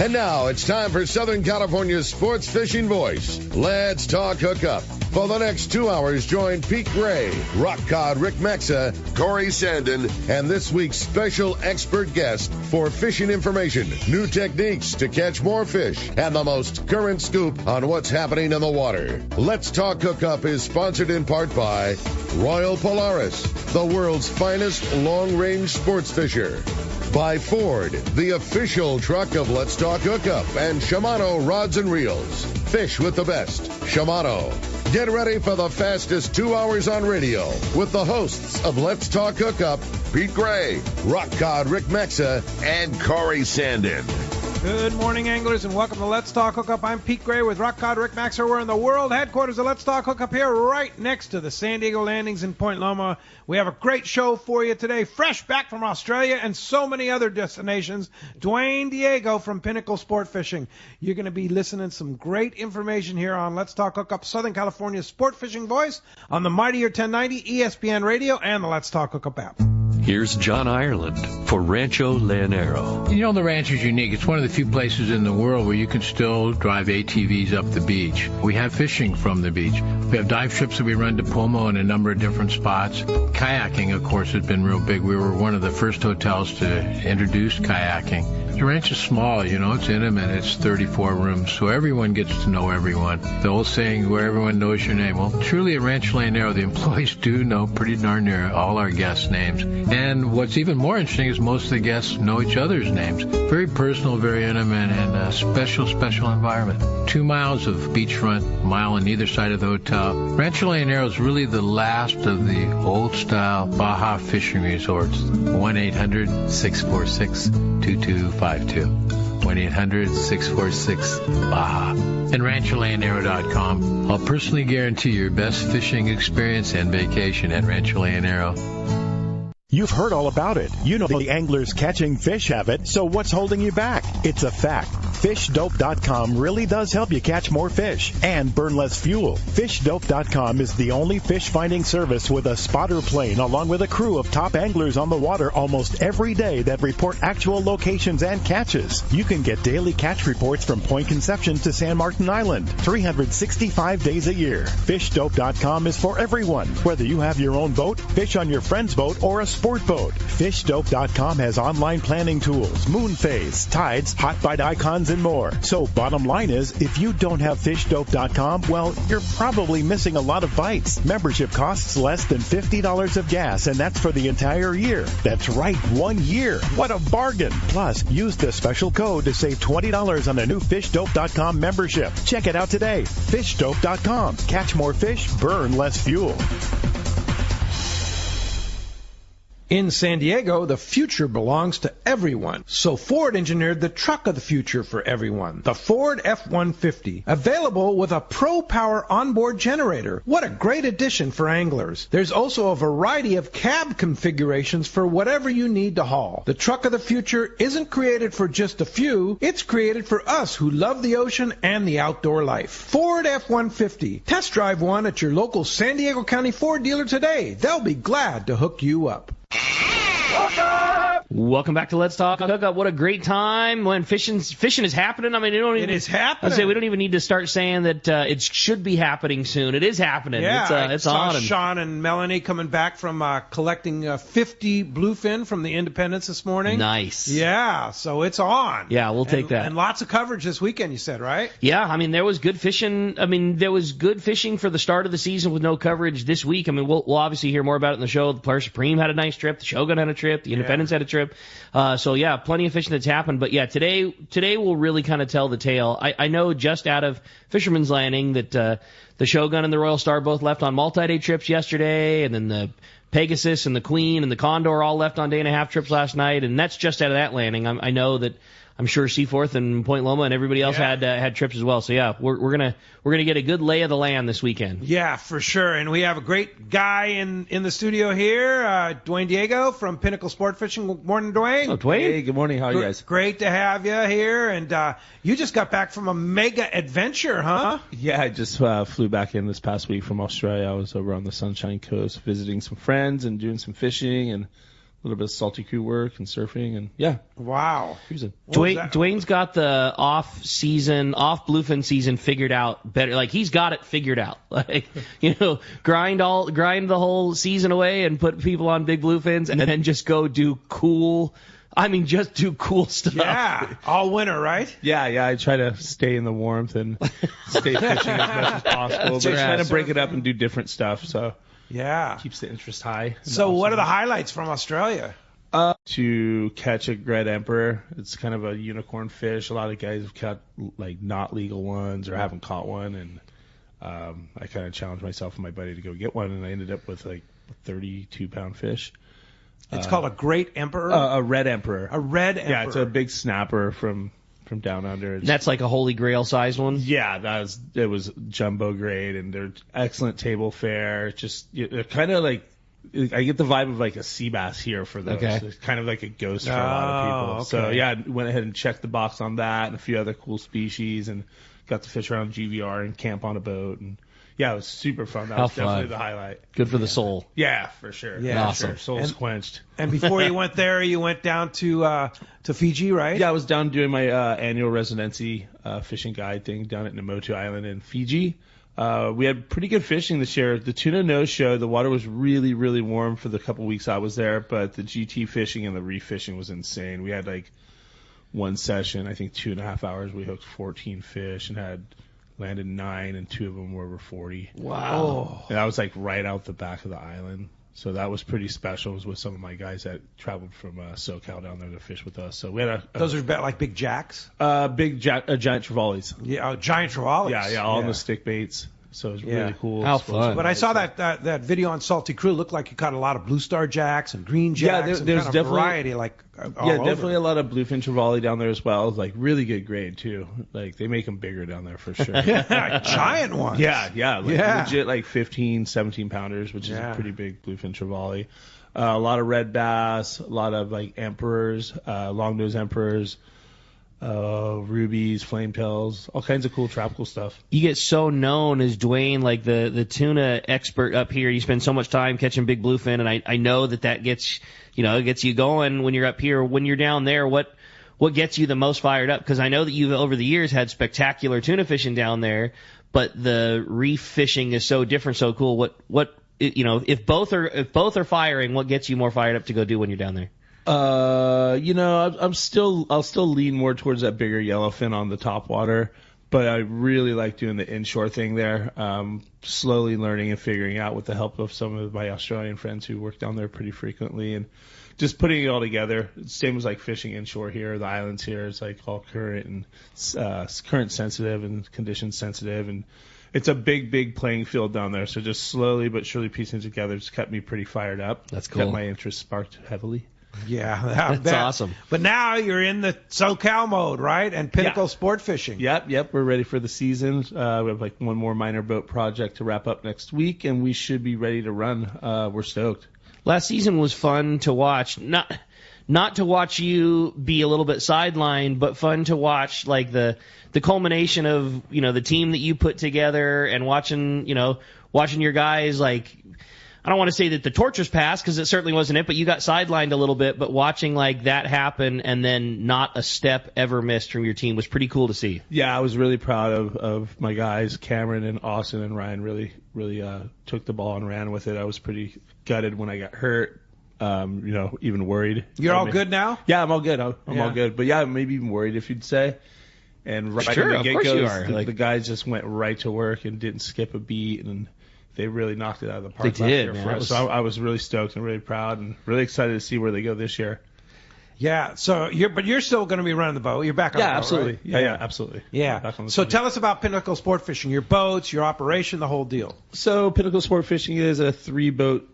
And now it's time for Southern California's sports fishing voice. Let's talk hookup. For the next 2 hours, join Pete Gray, Rock Cod Rick Maxa, Corey Sandin, and this week's special expert guest for fishing information, new techniques to catch more fish, and the most current scoop on what's happening in the water. Let's Talk Hookup is sponsored in part by Royal Polaris, the world's finest long-range sports fisher. By Ford, the official truck of Let's Talk Hookup, and Shimano Rods and Reels. Fish with the best. Shimano. Get ready for the fastest 2 hours on radio with the hosts of Let's Talk Hookup, Pete Gray, Rock Cod Rick Maxa, and Corey Sandin. Good morning, anglers, and welcome to Let's Talk Hookup. I'm Pete Gray with Rock Cod Rick Maxer. We're in the world headquarters of Let's Talk Hookup here right next to the San Diego landings in Point Loma. We have a great show for you today, fresh back from Australia and so many other destinations. Duane Diego from Pinnacle Sportfishing. You're going to be listening to some great information here on Let's Talk Hookup, Southern California's sport fishing voice on the Mightier 1090 ESPN Radio and the Let's Talk Hookup app. Here's John Ireland for Rancho Leonero. You know, the ranch is unique. It's one of the few places in the world where you can still drive ATVs up the beach. We have fishing from the beach. We have dive trips that we run to Pomo in a number of different spots. Kayaking, of course, has been real big. We were one of the first hotels to introduce kayaking. The ranch is small, you know, it's intimate. It's 34 rooms, so everyone gets to know everyone. The old saying, where everyone knows your name. Well, truly at Rancho Leonero, the employees do know pretty darn near all our guests' names. And what's even more interesting is most of the guests know each other's names. Very personal, very intimate, and a special, special environment. 2 miles of beachfront, mile on either side of the hotel. Rancho Leonero is really the last of the old-style Baja fishing resorts. 1-800-646-2252. 1-800-646-BAJA. And RanchoLeonero.com. I'll personally guarantee your best fishing experience and vacation at Rancho Leonero. You've heard all about it. You know the anglers catching fish have it, so what's holding you back? It's a fact. FishDope.com really does help you catch more fish and burn less fuel. FishDope.com is the only fish finding service with a spotter plane along with a crew of top anglers on the water almost every day that report actual locations and catches. You can get daily catch reports from Point Conception to San Martin Island, 365 days a year. FishDope.com is for everyone, whether you have your own boat, fish on your friend's boat, or a sport boat. FishDope.com has online planning tools, moon phase, tides, hot bite icons, and more. So bottom line is, if you don't have FishDope.com, well, you're probably missing a lot of bites. Membership costs less than $50 of gas, and that's for the entire year. That's right, 1 year. What a bargain. Plus, use the special code to save $20 on a new FishDope.com membership. Check it out today. FishDope.com. Catch more fish, burn less fuel. In San Diego, the future belongs to everyone. So Ford engineered the truck of the future for everyone, the Ford F-150, available with a Pro Power onboard generator. What a great addition for anglers. There's also a variety of cab configurations for whatever you need to haul. The truck of the future isn't created for just a few. It's created for us who love the ocean and the outdoor life. Ford F-150. Test drive one at your local San Diego County Ford dealer today. They'll be glad to hook you up. Welcome back to Let's Talk Hookup. What a great time when fishing is happening. I mean, it is happening. We don't even need to start saying that it should be happening soon. It is happening. Yeah, it's I on. saw Sean and Melanie coming back from collecting 50 bluefin from the Independence this morning. Nice. Yeah, so it's on. Yeah, we'll take that. And lots of coverage this weekend, you said, right? Yeah, I mean, there was good fishing. I mean, there was good fishing for the start of the season with no coverage this week. I mean, we'll obviously hear more about it in the show. The Players Supreme had a nice trip. The Shogun had a trip. The Independence had a trip. So, yeah, plenty of fishing that's happened. But, yeah, today will really kind of tell the tale. I know just out of Fisherman's Landing that the Shogun and the Royal Star both left on multi-day trips yesterday, and then the Pegasus and the Queen and the Condor all left on day-and-a-half trips last night, and that's just out of that landing. I know that I'm sure Seaforth and Point Loma and everybody else had trips as well. So yeah, we're gonna get a good lay of the land this weekend. Yeah, for sure. And we have a great guy in the studio here, Duane Diego from Pinnacle Sportfishing. Good morning, Duane. Hello, Duane. Hey, good morning. How are you guys? Great to have you here. And you just got back from a mega adventure, huh? Yeah, I just flew back in this past week from Australia. I was over on the Sunshine Coast visiting some friends and doing some fishing and little bit of salty crew work and surfing, and yeah, Wow. cruising. Duane's got the off bluefin season figured out better. Like, he's got it figured out. Like, grind the whole season away and put people on big bluefins and then just go do cool. Just do cool stuff. Yeah, all winter, right? Yeah, I try to stay in the warmth and stay fishing as much as possible, but trying to break it up and do different stuff, so Yeah. keeps the interest high. So what are the highlights from Australia? To catch a red emperor. It's kind of a unicorn fish. A lot of guys have caught like not legal ones or haven't caught one, and I kind of challenged myself and my buddy to go get one, and I ended up with like a 32-pound fish. It's called a great emperor? A red emperor. A red emperor. Yeah, it's a big snapper from down under. That's like a holy grail sized one. Yeah, it was jumbo grade, and they're excellent table fare. Just kind of like, I get the vibe of like a sea bass here for those. Okay. It's kind of like a ghost for a lot of people. Okay. So yeah, went ahead and checked the box on that and a few other cool species, and got to fish around GVR and camp on a boat, and yeah, it was super fun. That was definitely the highlight. Good for the soul. Yeah, for sure. Yeah. Awesome. Soul's quenched. And before you went there, you went down to Fiji, right? Yeah, I was down doing my annual residency fishing guide thing down at Namotu Island in Fiji. We had pretty good fishing this year. The tuna no-show, the water was really, really warm for the couple weeks I was there, but the GT fishing and the reef fishing was insane. We had like one session, I think 2.5 hours. We hooked 14 fish and had landed 9, and 2 of them were over 40. Wow. And that was like right out the back of the island. So that was pretty special. It was with some of my guys that traveled from SoCal down there to fish with us. So we had Those are like big jacks? giant trevallies. Yeah, giant trevallies. Yeah, all in the stick baits. So it was really cool. How fun. But I saw that video on Salty Crew. Looked like you caught a lot of blue star jacks and green jacks. there's and kind of definitely variety, like all Yeah, over. definitely a lot of bluefin trevally down there as well. Like really good grade too. Like they make them bigger down there for sure. Giant ones. Yeah, legit like 15, 17 pounders, which is a pretty big bluefin trevally. A lot of red bass, a lot of like emperors, long nose emperors. Rubies, flame tails, all kinds of cool tropical stuff. You get so known as Duane, like the tuna expert up here. You spend so much time catching big bluefin, and I know that gets you going when you're up here. When you're down there, what gets you the most fired up? Because I know that you've over the years had spectacular tuna fishing down there, but the reef fishing is so different, so cool. What if both are firing, what gets you more fired up to go do when you're down there? I'll still lean more towards that bigger yellowfin on the top water, but I really like doing the inshore thing there. Slowly learning and figuring out with the help of some of my Australian friends who work down there pretty frequently, and just putting it all together. Same as like fishing inshore here. The islands here is like all current and current sensitive and condition sensitive, and it's a big playing field down there. So just slowly but surely piecing it together just kept me pretty fired up. That's cool. Got my interest sparked heavily. Yeah, that's awesome. But now you're in the SoCal mode, right? And Pinnacle Sport Fishing. Yep. We're ready for the season. We have like one more minor boat project to wrap up next week, and we should be ready to run. We're stoked. Last season was fun to watch. Not to watch you be a little bit sidelined, but fun to watch like the culmination of the team that you put together, and watching your guys like. I don't want to say that the torture's passed, because it certainly wasn't it, but you got sidelined a little bit. But watching like that happen and then not a step ever missed from your team was pretty cool to see. Yeah, I was really proud of my guys, Cameron and Austin and Ryan. Really took the ball and ran with it. I was pretty gutted when I got hurt. Even worried. You're all good now? Yeah, I'm all good. I'm all good. But yeah, maybe even worried, if you'd say. And right sure, from the of course you get-go, are. the guys just went right to work and didn't skip a beat, and they really knocked it out of the park They last did, year man. for us. So I was really stoked and really proud and really excited to see where they go this year. Yeah. So you're still going to be running the boat. You're back on the boat, absolutely. right? Yeah, absolutely. Yeah. Back on the So boat. tell us about Pinnacle Sport Fishing, your boats, your operation, the whole deal. So Pinnacle Sport Fishing is a 3-boat,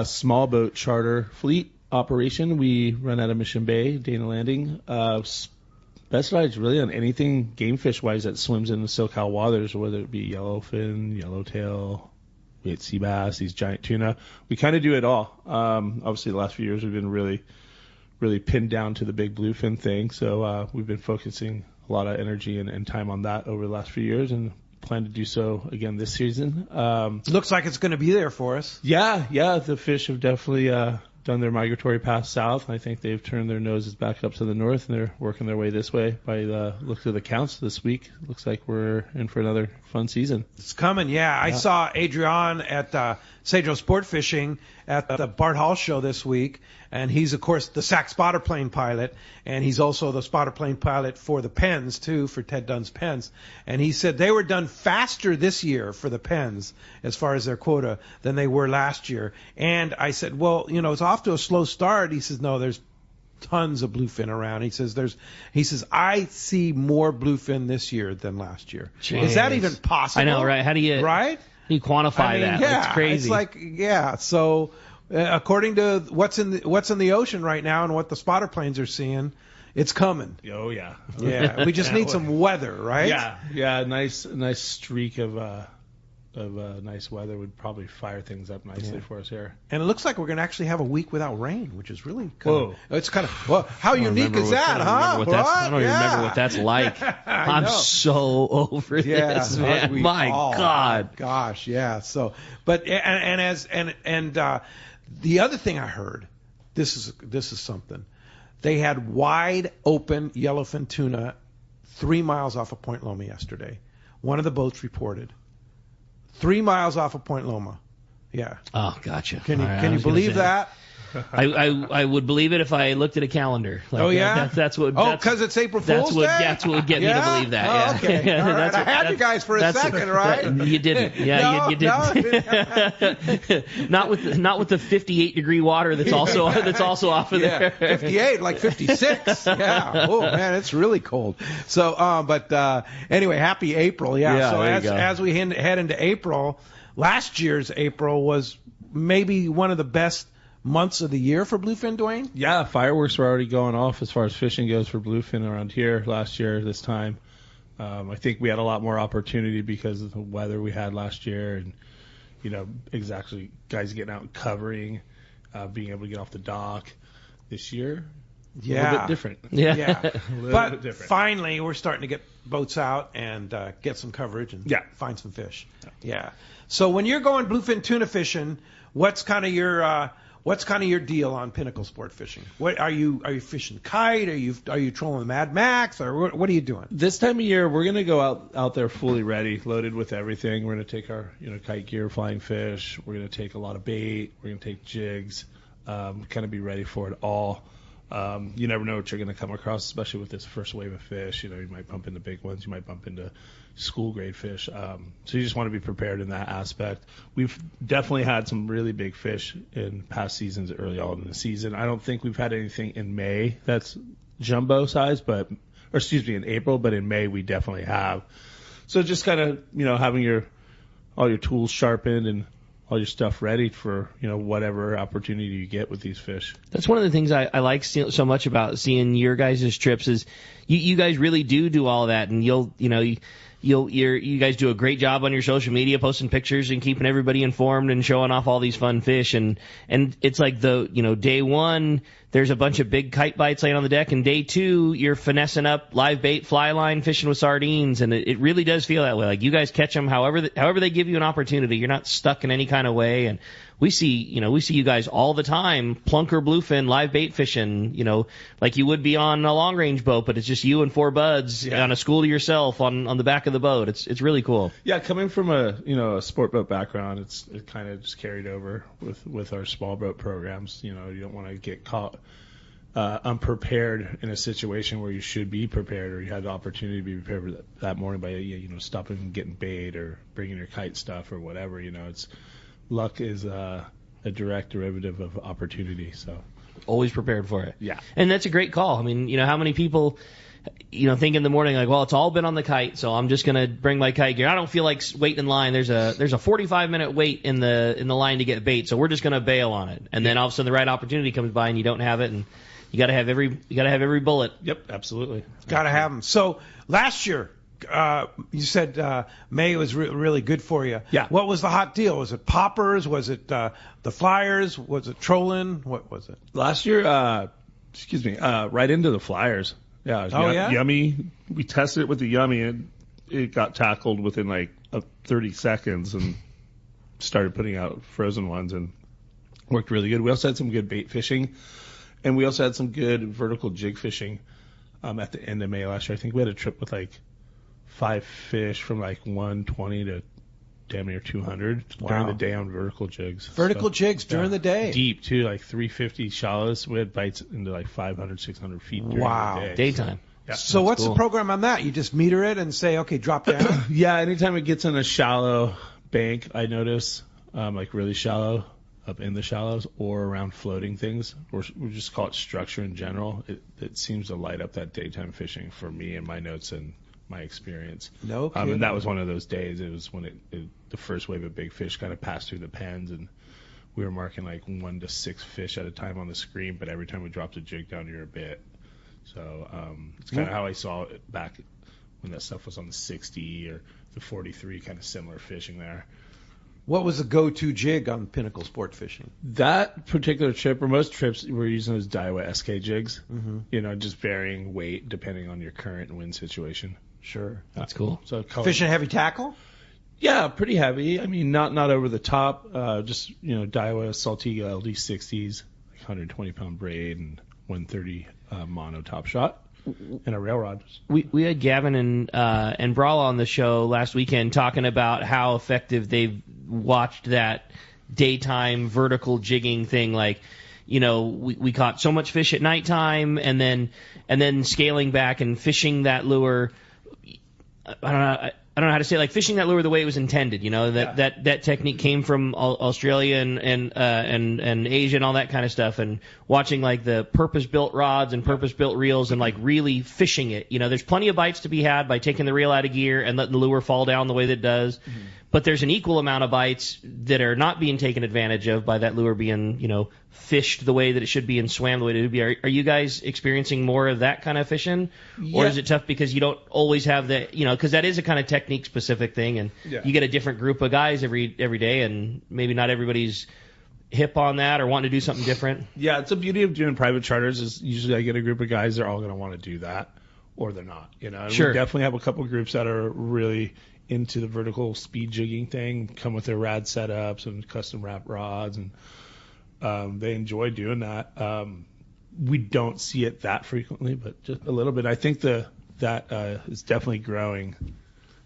small boat charter fleet operation. We run out of Mission Bay, Dana Landing. Specialized really on anything game fish wise that swims in the SoCal waters, whether it be yellowfin, yellowtail, we had sea bass, these giant tuna. We kind of do it all. Obviously, the last few years we've been really pinned down to the big bluefin thing. So we've been focusing a lot of energy and time on that over the last few years, and plan to do so again this season. Looks like it's going to be there for us. Yeah, the fish have definitely done their migratory path south. I think they've turned their noses back up to the north, and they're working their way this way. By the looks of the counts this week, looks like we're in for another fun season. It's coming, yeah. I saw Adrian at Cedro Sportfishing at the Bart Hall show this week, and he's, of course, the SAC spotter plane pilot, and he's also the spotter plane pilot for the Pens, too, for Ted Dunn's Pens. And he said they were done faster this year for the Pens, as far as their quota, than they were last year. And I said, well, it's off to a slow start. He says, no, there's tons of bluefin around. He says I see more bluefin this year than last year. Jeez. Is that even possible? I know, right? How do you quantify that? Yeah, it's crazy. It's like, yeah. So according to what's in the ocean right now and what the spotter planes are seeing, it's coming. Oh yeah. Yeah. We just need some weather, right? Yeah. Yeah. Nice streak of nice weather would probably fire things up nicely for us here. And it looks like we're going to actually have a week without rain, which is really it's kind of, how I don't unique is that, huh? I don't even remember what that's like. I'm so over this, man. My God. Gosh, yeah. So, but the other thing I heard, this is something. They had wide open yellowfin tuna 3 miles off of Point Loma yesterday. One of the boats reported. 3 miles off of Point Loma. Yeah. Oh, gotcha. Can you believe that? I would believe it if I looked at a calendar. That's what. Because it's April Fool's Day? That's what would get me to believe that. Yeah. Okay. All right. I had you guys for a second, right? You didn't. Yeah, you didn't. Not with the 58-degree water that's also off of there. 58, like 56. Yeah. Oh man, it's really cold. So, anyway, happy April. Yeah. So as we head into April, last year's April was maybe one of the best months of the year for bluefin, Duane? Yeah, fireworks were already going off as far as fishing goes for bluefin around here last year this time. I think we had a lot more opportunity because of the weather we had last year and, exactly guys getting out and covering, being able to get off the dock. This year, a little bit different. Yeah. But finally, we're starting to get boats out and get some coverage and find some fish. Yeah. So when you're going bluefin tuna fishing, what's kind of your deal on Pinnacle sport fishing? What are you fishing kite? Are you trolling the Mad Max, or what are you doing? This time of year, we're gonna go out there fully ready, loaded with everything. We're gonna take our kite gear, flying fish. We're gonna take a lot of bait. We're gonna take jigs. Kind of be ready for it all. You never know what you're gonna come across, especially with this first wave of fish. You might bump into big ones. You might bump into school grade fish. So you just want to be prepared in that aspect. We've definitely had some really big fish in past seasons early on in the season. I don't think we've had anything in May that's jumbo size, in April, but in May we definitely have. So just kind of, having all your tools sharpened and all your stuff ready for, whatever opportunity you get with these fish. That's one of the things I like so much about seeing your guys' trips is you guys really do all that, and you guys do a great job on your social media, posting pictures and keeping everybody informed and showing off all these fun fish. And it's like day one, there's a bunch of big kite bites laying on the deck, and day two, you're finessing up live bait, fly line, fishing with sardines, and it really does feel that way. Like you guys catch them however they give you an opportunity. You're not stuck in any kind of way. And we see you guys all the time, plunker bluefin, live bait fishing, like you would be on a long range boat, but it's just you and four buds on a school to yourself on the back of the boat. It's really cool. Yeah, coming from a sport boat background, it kind of just carried over with our small boat programs. You don't want to get caught unprepared in a situation where you should be prepared, or you had the opportunity to be prepared for that morning by stopping and getting bait or bringing your kite stuff or whatever. It's luck is a direct derivative of opportunity. So always prepared for it. Yeah, and that's a great call. I mean, how many people think in the morning like, well, it's all been on the kite, so I'm just gonna bring my kite gear. I don't feel like waiting in line. There's a 45-minute wait in the line to get bait, so we're just gonna bail on it. And then all of a sudden the right opportunity comes by and you don't have it, and you gotta have every bullet. Yep, absolutely. Gotta have them. So last year, you said May was really good for you. Yeah. What was the hot deal? Was it poppers? Was it the flyers? Was it trolling? What was it? Last year, right into the flyers. Yeah. Yummy. We tested it with the Yummy, and it got tackled within 30 seconds and started putting out frozen ones. And Worked really good. We also had some good bait fishing, and we also had some good vertical jig fishing at the end of May last year. I think we had a trip with like 5 fish from like 120 to damn near 200 during the day on vertical jigs. Vertical jigs during the day. Deep, too, like 350 shallows. We had bites into like 500, 600 feet during the day. Daytime. So what's the program on that? You just meter it and say, okay, drop down? Yeah, anytime it gets in a shallow bank, I notice, like really shallow, up in the shallows, or around floating things, or we just call it structure in general. It seems to light up that daytime fishing for me and my notes and my experience. No kidding. And that was one of those days. It was when the first wave of big fish kind of passed through the pens, and we were marking like 1 to 6 fish at a time on the screen, but every time we dropped a jig down, you're a bit. So it's kind of how I saw it back when that stuff was on the 60 or the 43, kind of similar fishing there. What was the go-to jig on Pinnacle Sport Fishing? That particular trip, or most trips, we're using those Daiwa SK jigs. Mm-hmm. Just varying weight depending on your current and wind situation. Sure. That's cool. So fishing heavy tackle? Yeah, pretty heavy. I mean, not over the top. Just Daiwa Saltiga LD60s, like 120-pound braid and 130 mono top shot, and a rail rod. We had Gavin and Brala on the show last weekend talking about how effective they've watched that daytime vertical jigging thing. Like, we caught so much fish at nighttime, and then scaling back and fishing that lure. I don't know how to say it, like fishing that lure the way it was intended. That technique came from Australia and Asia and all that kind of stuff, and watching like the purpose-built rods and purpose-built reels and like really fishing it. There's plenty of bites to be had by taking the reel out of gear and letting the lure fall down the way that it does. Mm-hmm. But there's an equal amount of bites that are not being taken advantage of by that lure being, fished the way that it should be and swam the way it should be. Are you guys experiencing more of that kind of fishing? Yeah. Or is it tough because you don't always have the, because that is a kind of technique-specific thing, and you get a different group of guys every day, and maybe not everybody's hip on that or wanting to do something different? Yeah, it's the beauty of doing private charters is usually I get a group of guys, they're all going to want to do that, or they're not. Sure. We definitely have a couple of groups that are really into the vertical speed jigging thing, come with their rad setups and custom wrap rods, and they enjoy doing that. We don't see it that frequently, but just a little bit. I think that is definitely growing.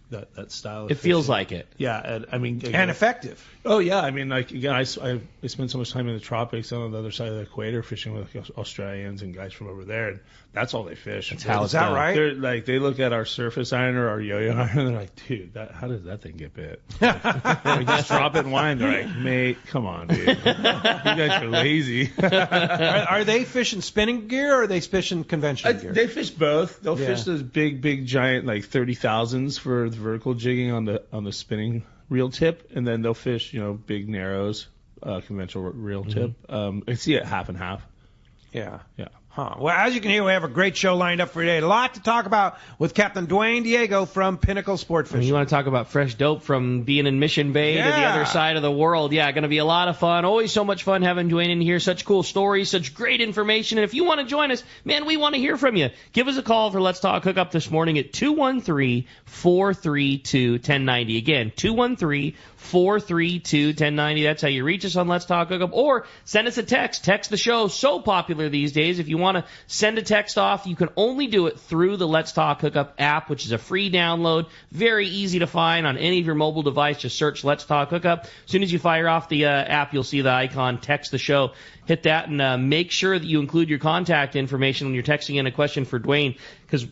That style of it fishing. Feels like it. Yeah, again, and effective. Oh yeah, I mean, like again, I spend so much time in the tropics on the other side of the equator fishing with Australians and guys from over there, and that's all they fish. Is that right? They're like, they look at our surface iron or our yo-yo iron, and they're like, dude, how does that thing get bit? We just drop it in wine. They're like, mate, come on, dude, you guys are lazy. Are they fishing spinning gear or are they fishing conventional gear? They fish both. They'll fish those big giant like 30,000s for the vertical jigging on the spinning reel tip, and then they'll fish big narrows, conventional reel tip. I see it half and half. Yeah. Huh. Well, as you can hear, we have a great show lined up for today. A lot to talk about with Captain Duane Diego from Pinnacle Sport Fishing. You want to talk about fresh dope from being in Mission Bay to the other side of the world. Yeah, going to be a lot of fun. Always so much fun having Duane in here. Such cool stories, such great information. And if you want to join us, man, we want to hear from you. Give us a call for Let's Talk Hookup this morning at 213-432-1090. Again, 213-432-1090. That's how you reach us on Let's Talk Hookup. Or send us a text. Text the show. So popular these days. If you want to send a text off, you can only do it through the Let's Talk Hookup app, which is a free download. Very easy to find on any of your mobile device. Just search Let's Talk Hookup. As soon as you fire off the app, you'll see the icon, Text the Show. Hit that and make sure that you include your contact information when you're texting in a question for Duane, because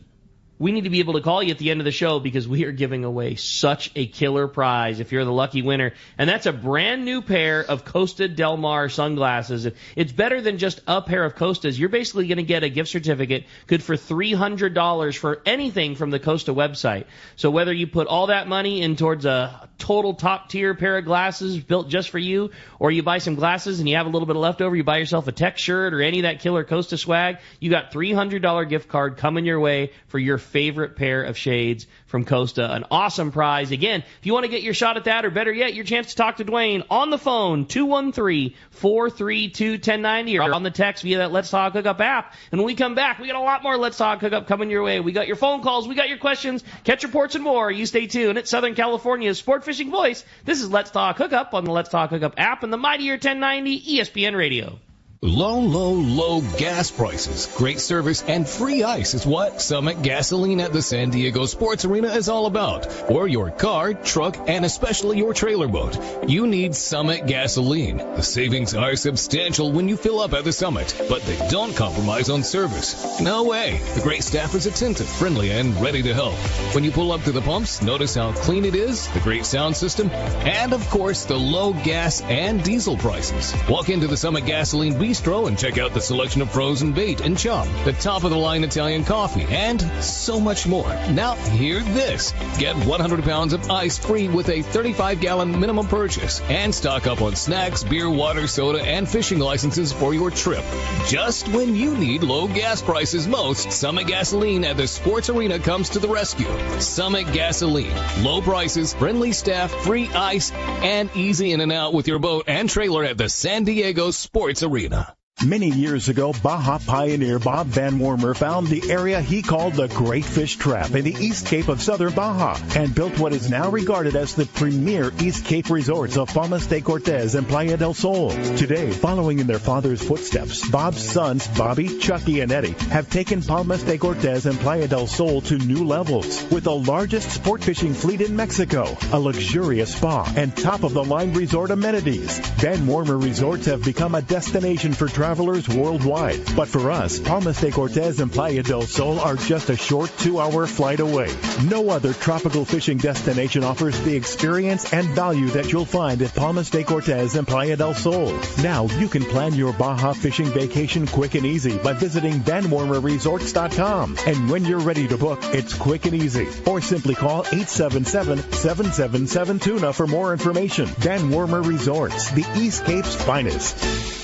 we need to be able to call you at the end of the show because we are giving away such a killer prize if you're the lucky winner. And that's a brand new pair of Costa Del Mar sunglasses. It's better than just a pair of Costas. You're basically going to get a gift certificate good for $300 for anything from the Costa website. So whether you put all that money in towards a total top-tier pair of glasses built just for you, or you buy some glasses and you have a little bit of leftover, you buy yourself a tech shirt or any of that killer Costa swag, you got $300 gift card coming your way for your favorite pair of shades from Costa. An awesome prize. Again, if you want to get your shot at that, or better yet, your chance to talk to Duane on the phone, 213-432-1090, or on the text via that Let's Talk Hookup app. And when we come back, we got a lot more Let's Talk Hookup coming your way. We got your phone calls, we got your questions, catch reports, and more. You stay tuned. It's Southern California's Sport Fishing voice. This is Let's Talk Hookup on the Let's Talk Hookup app and the Mightier 1090 ESPN Radio. Low gas prices, great service, and free ice is what Summit Gasoline at the San Diego Sports Arena is all about. For your car, truck, and especially your trailer boat, you need Summit Gasoline. The savings are substantial when you fill up at the Summit, but they don't compromise on service. No way. The great staff is attentive, friendly, and ready to help. When you pull up to the pumps, notice how clean it is, the great sound system, and of course, the low gas and diesel prices. Walk into the Summit Gasoline Bistro and check out the selection of frozen bait and chum, the top-of-the-line Italian coffee, and so much more. Now, hear this. Get 100 pounds of ice free with a 35-gallon minimum purchase, and stock up on snacks, beer, water, soda, and fishing licenses for your trip. Just when you need low gas prices most, Summit Gasoline at the Sports Arena comes to the rescue. Summit Gasoline. Low prices, friendly staff, free ice, and easy in and out with your boat and trailer at the San Diego Sports Arena. Many years ago, Baja pioneer Bob Van Wormer found the area he called the Great Fish Trap in the East Cape of southern Baja and built what is now regarded as the premier East Cape resorts of Palmas de Cortez and Playa del Sol. Today, following in their father's footsteps, Bob's sons, Bobby, Chucky, and Eddie, have taken Palmas de Cortez and Playa del Sol to new levels with the largest sport fishing fleet in Mexico, a luxurious spa, and top-of-the-line resort amenities. Van Wormer Resorts have become a destination for travelers worldwide. But for us, Palmas de Cortez and Playa del Sol are just a short 2-hour flight away. No other tropical fishing destination offers the experience and value that you'll find at Palmas de Cortez and Playa del Sol. Now you can plan your Baja fishing vacation quick and easy by visiting VanWormerResorts.com. And when you're ready to book, it's quick and easy. Or simply call 877-777-TUNA for more information. Van Wormer Resorts, the East Cape's finest.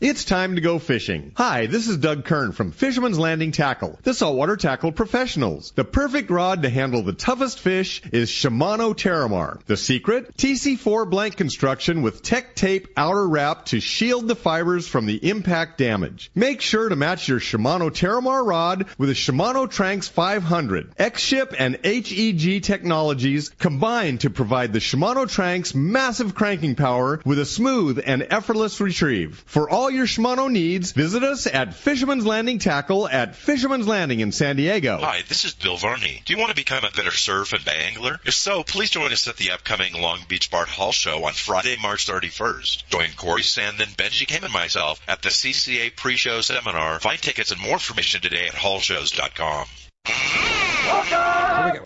It's time to go fishing. Hi, this is Doug Kern from Fisherman's Landing Tackle, the saltwater tackle professionals. The perfect rod to handle the toughest fish is Shimano Terramar. The secret? TC4 blank construction with Tech Tape outer wrap to shield the fibers from the impact damage. Make sure to match your Shimano Terramar rod with a Shimano Tranx 500. X-Ship and HEG technologies combine to provide the Shimano Tranx massive cranking power with a smooth and effortless retrieve. For all your Shimano needs, visit us at Fisherman's Landing Tackle at Fisherman's Landing in San Diego. Hi, this is Bill Varney. Do you want to become a better surf and bay angler? If so, please join us at the upcoming Long Beach Bart Hall Show on Friday, March 31st. Join Corey Sandin, Benji Kim, and myself at the CCA pre-show seminar. Find tickets and more information today at hallshows.com.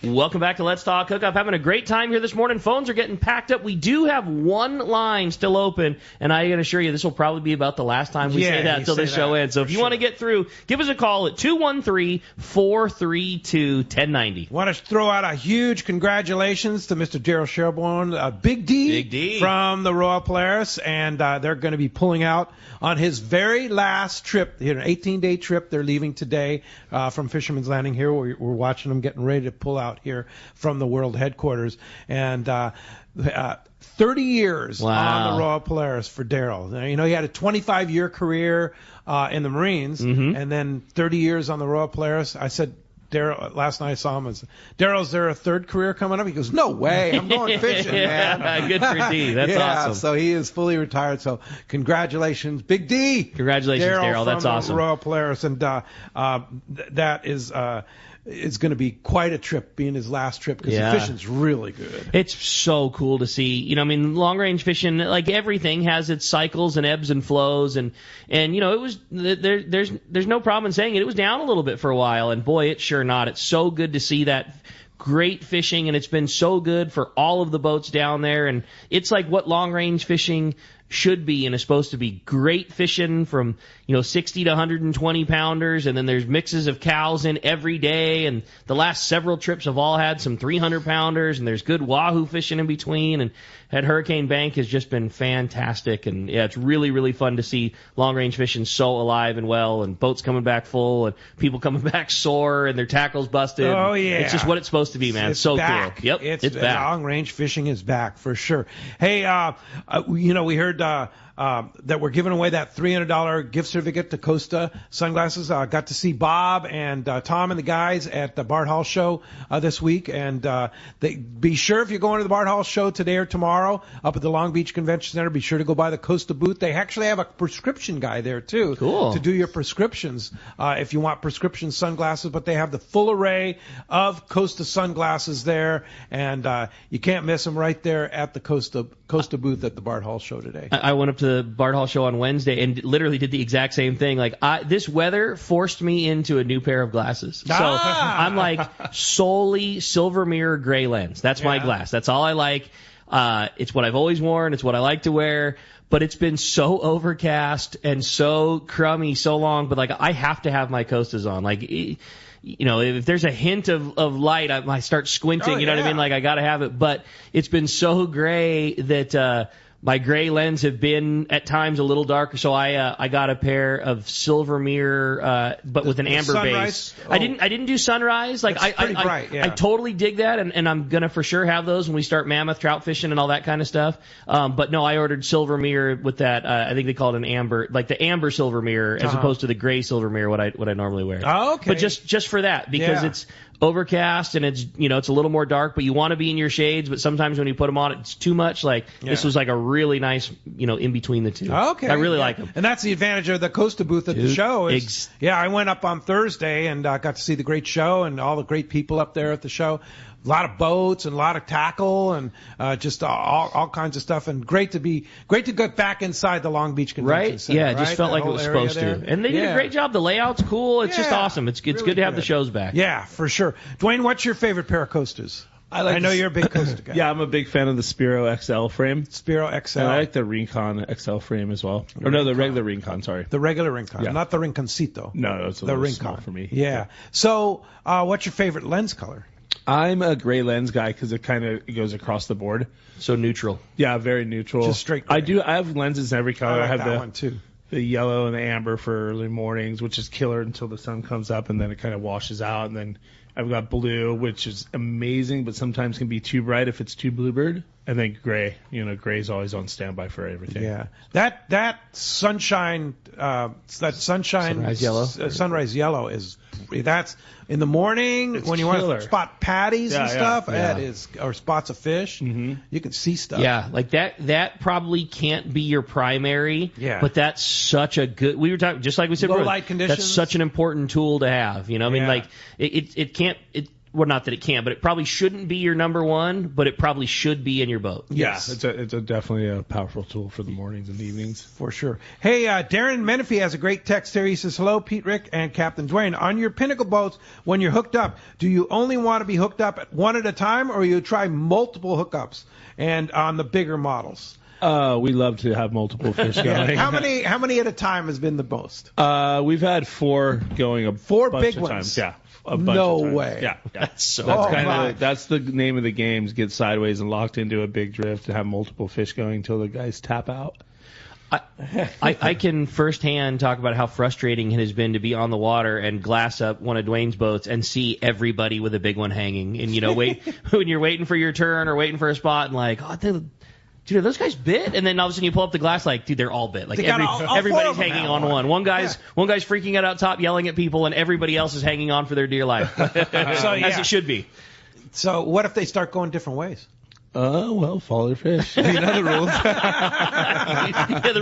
Welcome back to Let's Talk Hookup. Having a great time here this morning. Phones are getting packed up. We do have one line still open, and I can assure you this will probably be about the last time we say that until this show ends. So if you want to get through, give us a call at 213-432-1090. Want to throw out a huge congratulations to Mr. Daryl Sherborne, Big D from the Royal Polaris, and they're going to be pulling out on his very last trip, an 18-day trip. They're leaving today from Fisherman's Landing here. We're watching them getting ready to pull out here from the world headquarters. And 30 years on the Royal Polaris for Daryl. You know, he had a 25-year career in the Marines, and then 30 years on the Royal Polaris. I said, Daryl, last night I saw him, Daryl, is there a third career coming up? He goes, no way, I'm going fishing, man. Good for D. That's awesome. So he is fully retired. So congratulations, Big D. Congratulations, Daryl. That's awesome. Royal Polaris, and that is it's going to be quite a trip, being his last trip, because the fishing's really good. It's so cool to see. You know, I mean, long-range fishing, like everything, has its cycles and ebbs and flows, and you know, it was there's no problem in saying it. It was down a little bit for a while, and boy, it's sure not. It's so good to see that great fishing, and it's been so good for all of the boats down there, and it's like what long-range fishing should be, and is supposed to be great fishing from, 60 to 120 pounders, and then there's mixes of cows in every day, and the last several trips have all had some 300 pounders, and there's good wahoo fishing in between, and at Hurricane Bank has just been fantastic, and yeah, it's really, really fun to see long-range fishing so alive and well, and boats coming back full, and people coming back sore, and their tackles busted. Oh, yeah. It's just what it's supposed to be, man. It's so back. Cool. Yep, it's back. Long-range fishing is back, for sure. Hey, we heard that we're giving away that $300 gift certificate to Costa Sunglasses. Got to see Bob and Tom and the guys at the Bart Hall show this week. And be sure if you're going to the Bart Hall show today or tomorrow up at the Long Beach Convention Center, be sure to go by the Costa booth. They actually have a prescription guy there, too, to do your prescriptions if you want prescription sunglasses. But they have the full array of Costa sunglasses there, and you can't miss them right there at the Costa booth at the Bart Hall show today. I went up to the Bart Hall show on Wednesday and literally did the exact same thing. Like, this weather forced me into a new pair of glasses. So I'm like solely silver mirror gray lens. That's my glass. That's all I like. It's what I've always worn. It's what I like to wear. But it's been so overcast and so crummy so long. But like, I have to have my Costas on. Like, if there's a hint of light, I start squinting. You know what I mean? Like, I got to have it. But it's been so gray that my gray lens have been at times a little darker. So I got a pair of silver mirror, but with an amber base. I didn't do sunrise. Like, I totally dig that, and I'm gonna for sure have those when we start mammoth trout fishing and all that kind of stuff. But no, I ordered silver mirror with that. I think they call it an amber, like the amber silver mirror, as opposed to the gray silver mirror what I normally wear. Oh, okay. But just for that, because it's overcast and it's a little more dark, but you want to be in your shades. But sometimes when you put them on, it's too much. Like this was like a really nice, in between the two. Okay, I really like them. And that's the advantage of the Costa booth at the show. I went up on Thursday and got to see the great show and all the great people up there at the show. A lot of boats and a lot of tackle and just all kinds of stuff, and great to get back inside the Long Beach Convention Center. Yeah, it just felt like it was supposed to. And they did a great job. The layout's cool. It's just awesome. It's really good to have the shows back. Yeah, for sure. Duane, what's your favorite pair of Costas? I know you're a big Costa guy. Yeah, I'm a big fan of the Spiro XL frame. Spiro XL. And I like the Rincon XL frame as well. Or no, the regular Rincon, sorry. The regular Rincon, not the Rinconcito. No, it's a little small for me. Yeah. So, what's your favorite lens color? I'm a gray lens guy because it kind of goes across the board. So neutral. Yeah, very neutral. Just straight gray. I have lenses in every color. I have that one too. The yellow and the amber for early mornings, which is killer until the sun comes up, and then it kind of washes out. And then I've got blue, which is amazing, but sometimes can be too bright if it's too bluebird. And then gray. Gray's always on standby for everything. Yeah. That sunshine, sunrise yellow. Sunrise yellow that's in the morning when you want to spot patties and stuff. That is, or spots of fish. Mm-hmm. You can see stuff. Yeah, like that probably can't be your primary. Yeah. But that's such a good. We were talking just like we said. Low light conditions. That's such an important tool to have. I mean, like it can't. Well, not that it can, but it probably shouldn't be your number one, but it probably should be in your boat. Yes. Yeah, it's definitely a powerful tool for the mornings and evenings. For sure. Hey, Darren Menifee has a great text here. He says, hello, Pete, Rick, and Captain Duane. On your Pinnacle boats, when you're hooked up, do you only want to be hooked up at one at a time, or you try multiple hookups and on the bigger models? We love to have multiple fish going. How many at a time has been the most? We've had 4 going a bunch big of ones. Times. Yeah. No way. Yeah. That's the name of the game, is get sideways and locked into a big drift to have multiple fish going until the guys tap out. I can firsthand talk about how frustrating it has been to be on the water and glass up one of Duane's boats and see everybody with a big one hanging. And, when you're waiting for your turn or waiting for a spot and like, dude, are those guys bit? And then all of a sudden you pull up the glass, like, dude, they're all bit. Like everybody's hanging on one. One guy's freaking out top, yelling at people, and everybody else is hanging on for their dear life, as it should be. So what if they start going different ways? Well, follow your fish. You know the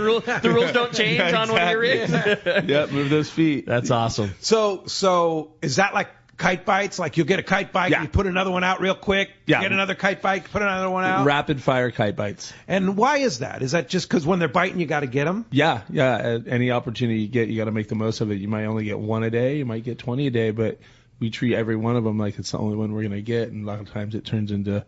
rules. The rules don't change on one of your rigs. Yep, move those feet. That's awesome. So is that like kite bites? Like you'll get a kite bite, you put another one out real quick, get another kite bite, put another one out? Rapid fire kite bites. And why is that? Is that just because when they're biting you got to get them? Yeah. Any opportunity you get, you got to make the most of it. You might only get 1 a day, you might get 20 a day, but we treat every one of them like it's the only one we're going to get, and a lot of times it turns into,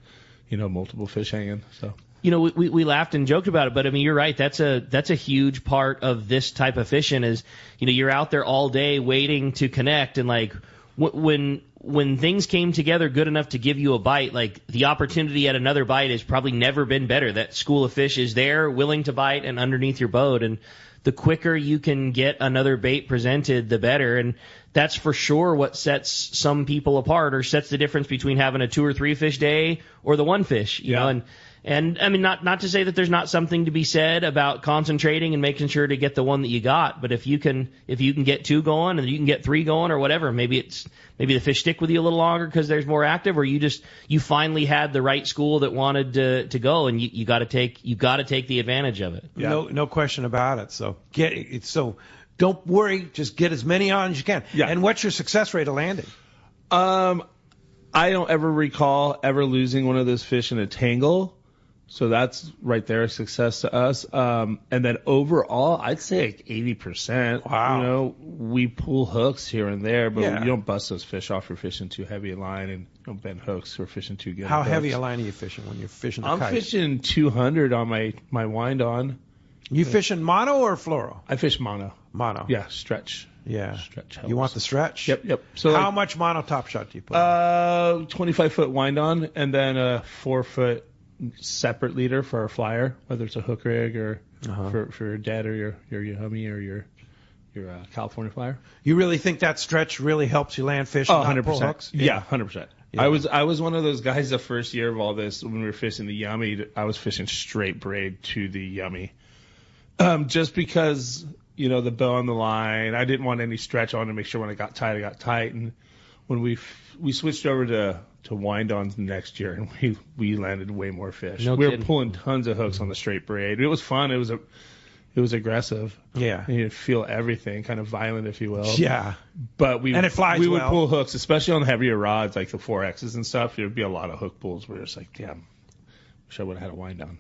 multiple fish hanging. So. We laughed and joked about it, but I mean, you're right. That's a huge part of this type of fishing is, you're out there all day waiting to connect, and like, when things came together good enough to give you a bite, like the opportunity at another bite has probably never been better. That school of fish is there, willing to bite and underneath your boat, and the quicker you can get another bait presented, the better. And that's for sure what sets some people apart, or sets the difference between having a 2 or 3 fish day or the 1 fish, you know. And I mean, not to say that there's not something to be said about concentrating and making sure to get the one that you got, but if you can get 2 going and you can get 3 going or whatever, maybe the fish stick with you a little longer because there's more active, or you finally had the right school that wanted to go, and you got to take the advantage of it. Yeah. No question about it. So don't worry, just get as many on as you can. Yeah. And what's your success rate of landing? I don't ever recall ever losing one of those fish in a tangle. So that's right there a success to us. And then overall, I'd say like 80%. Wow. You know, we pull hooks here and there, but you don't bust those fish off. You're fishing too heavy a line, and you don't bend hooks. We're fishing too good. How heavy a line are you fishing when you're fishing the I'm kite? fishing 200 on my wind on. You fishing mono or fluoro? I fish mono. Mono. Yeah, stretch. Yeah. Stretch helps. You want the stretch? Yep. So how much mono top shot do you put? 25-foot wind on, and then a 4-foot separate leader for our flyer, whether it's a hook rig or for your dad or your Yummy or your California flyer. You really think that stretch really helps you land fish? 100%. Yeah, 100%. Yeah. I was one of those guys the first year of all this when we were fishing the Yummy. I was fishing straight braid to the Yummy, just because the bow on the line. I didn't want any stretch on to make sure when I got tight. And when we switched over to wind-ons next year, and we landed way more fish. We were pulling tons of hooks on the straight braid. It was fun. It was aggressive. Yeah. And you'd feel everything, kind of violent, if you will. Yeah. But it flies we well. would pull hooks, especially on the heavier rods, like the 4Xs and stuff. There'd be a lot of hook pulls where it's like, damn, wish I would have had a wind-on.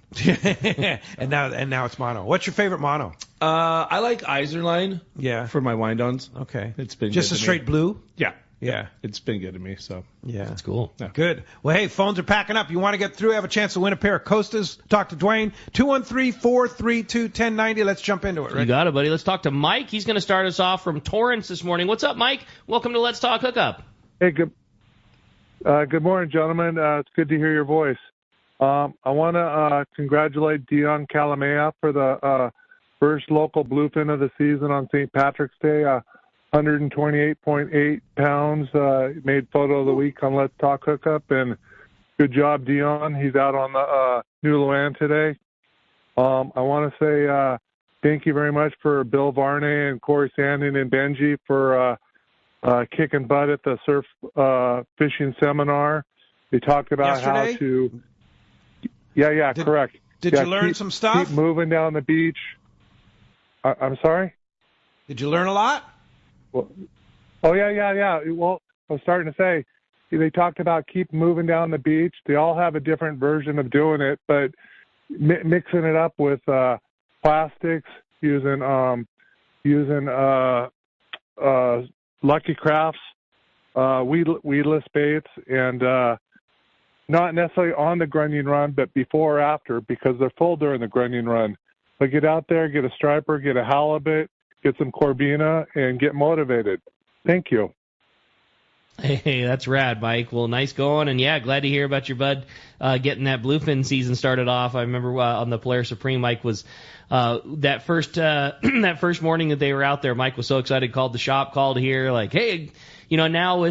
and now it's mono. What's your favorite mono? I like Iserline. Yeah. For my wind-ons. Okay. It's been just good a to straight me. blue? Yeah, it's been good to me. So that's cool. Yeah. Good. Well, hey, phones are packing up. You want to get through? Have a chance to win a pair of Costas? Talk to Duane. 213-432-1090. Let's jump into it. Rick. You got it, buddy. Let's talk to Mike. He's going to start us off from Torrance this morning. What's up, Mike? Welcome to Let's Talk Hookup. Hey, good morning, gentlemen. It's good to hear your voice. I want to congratulate Dion Calamea for the first local bluefin of the season on St. Patrick's Day. 128.8 pounds, made photo of the week on Let's Talk Hookup, and good job, Dion. He's out on the New Luan today. I want to say thank you very much for Bill Varney and Corey Sandin and Benji for kicking butt at the surf fishing seminar. They talked about yesterday? how to... Yeah, correct. Did you learn some stuff? Keep moving down the beach. I'm sorry? Did you learn a lot? Well, yeah. Well, I was starting to say, they talked about keep moving down the beach. They all have a different version of doing it, but mixing it up with plastics, using Lucky Crafts, weedless baits, and not necessarily on the grunion run, but before or after, because they're full during the grunion run. But get out there, get a striper, get a halibut, get some Corbina, and get motivated. Thank you. Hey, that's rad, Mike. Well, nice going, and yeah, glad to hear about your bud getting that bluefin season started off. I remember on the Polaris Supreme, Mike was that first morning that they were out there. Mike was so excited, called the shop, called here, like, hey, now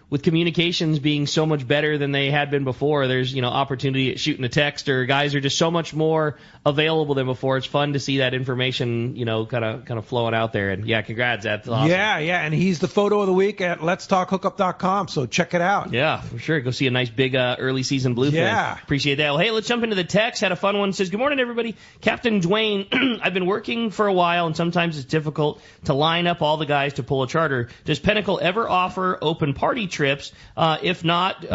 with communications being so much better than they had been before, there's, opportunity at shooting a text, or guys are just so much more available than before. It's fun to see that information, kind of flowing out there. And yeah, congrats. That's awesome. Yeah. And he's the photo of the week at letstalkhookup.com. So check it out. Yeah, for sure. Go see a nice big early season bluefin. Yeah. Appreciate that. Well, hey, let's jump into the text. Had a fun one. It says, good morning, everybody. Captain Duane, I've been working for a while, and sometimes it's difficult to line up all the guys to pull a charter. Does Pinnacle ever offer open party trips? If not,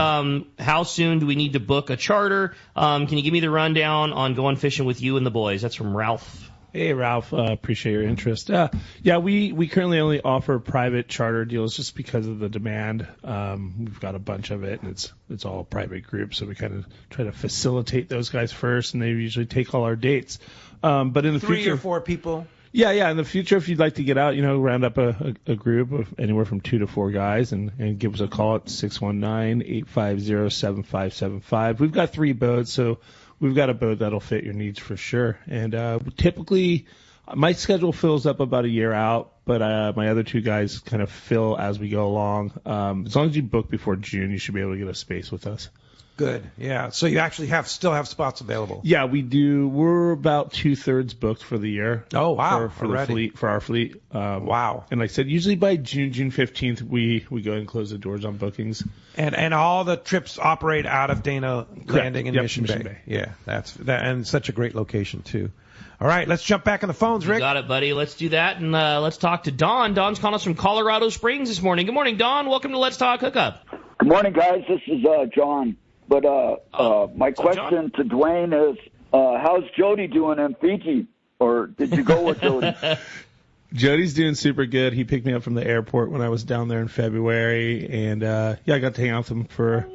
how soon do we need to book a charter? Can you give me the rundown on going fishing with you and the boys? That's from Ralph. Hey, Ralph. Appreciate your interest. We currently only offer private charter deals just because of the demand. We've got a bunch of it, and it's all private groups, so we kind of try to facilitate those guys first, and they usually take all our dates. But in the 3 future, or 4 people. Yeah. In the future, if you'd like to get out, round up a group of anywhere from 2 to 4 guys and give us a call at 619-850-7575. We've got 3 boats, so we've got a boat that'll fit your needs for sure. And typically, My schedule fills up about a year out, but my other two guys kind of fill as we go along. As long as you book before June, you should be able to get a space with us. Good. Yeah. So you actually still have spots available. Yeah, we do. We're about 2/3 booked for the year. Oh, wow. For the fleet, for our fleet. Wow. And like I said, usually by June 15th, we go ahead and close the doors on bookings. And all the trips operate out of Dana Landing in Mission Bay. Yeah, and such a great location too. All right, let's jump back on the phones, Rick. You got it, buddy. Let's do that, and let's talk to Don. Don's calling us from Colorado Springs this morning. Good morning, Don. Welcome to Let's Talk Hookup. Good morning, guys. This is John. But my question to Duane is, how's Jody doing in Fiji? Or did you go with Jody? Jody's doing super good. He picked me up from the airport when I was down there in February, and I got to hang out with him for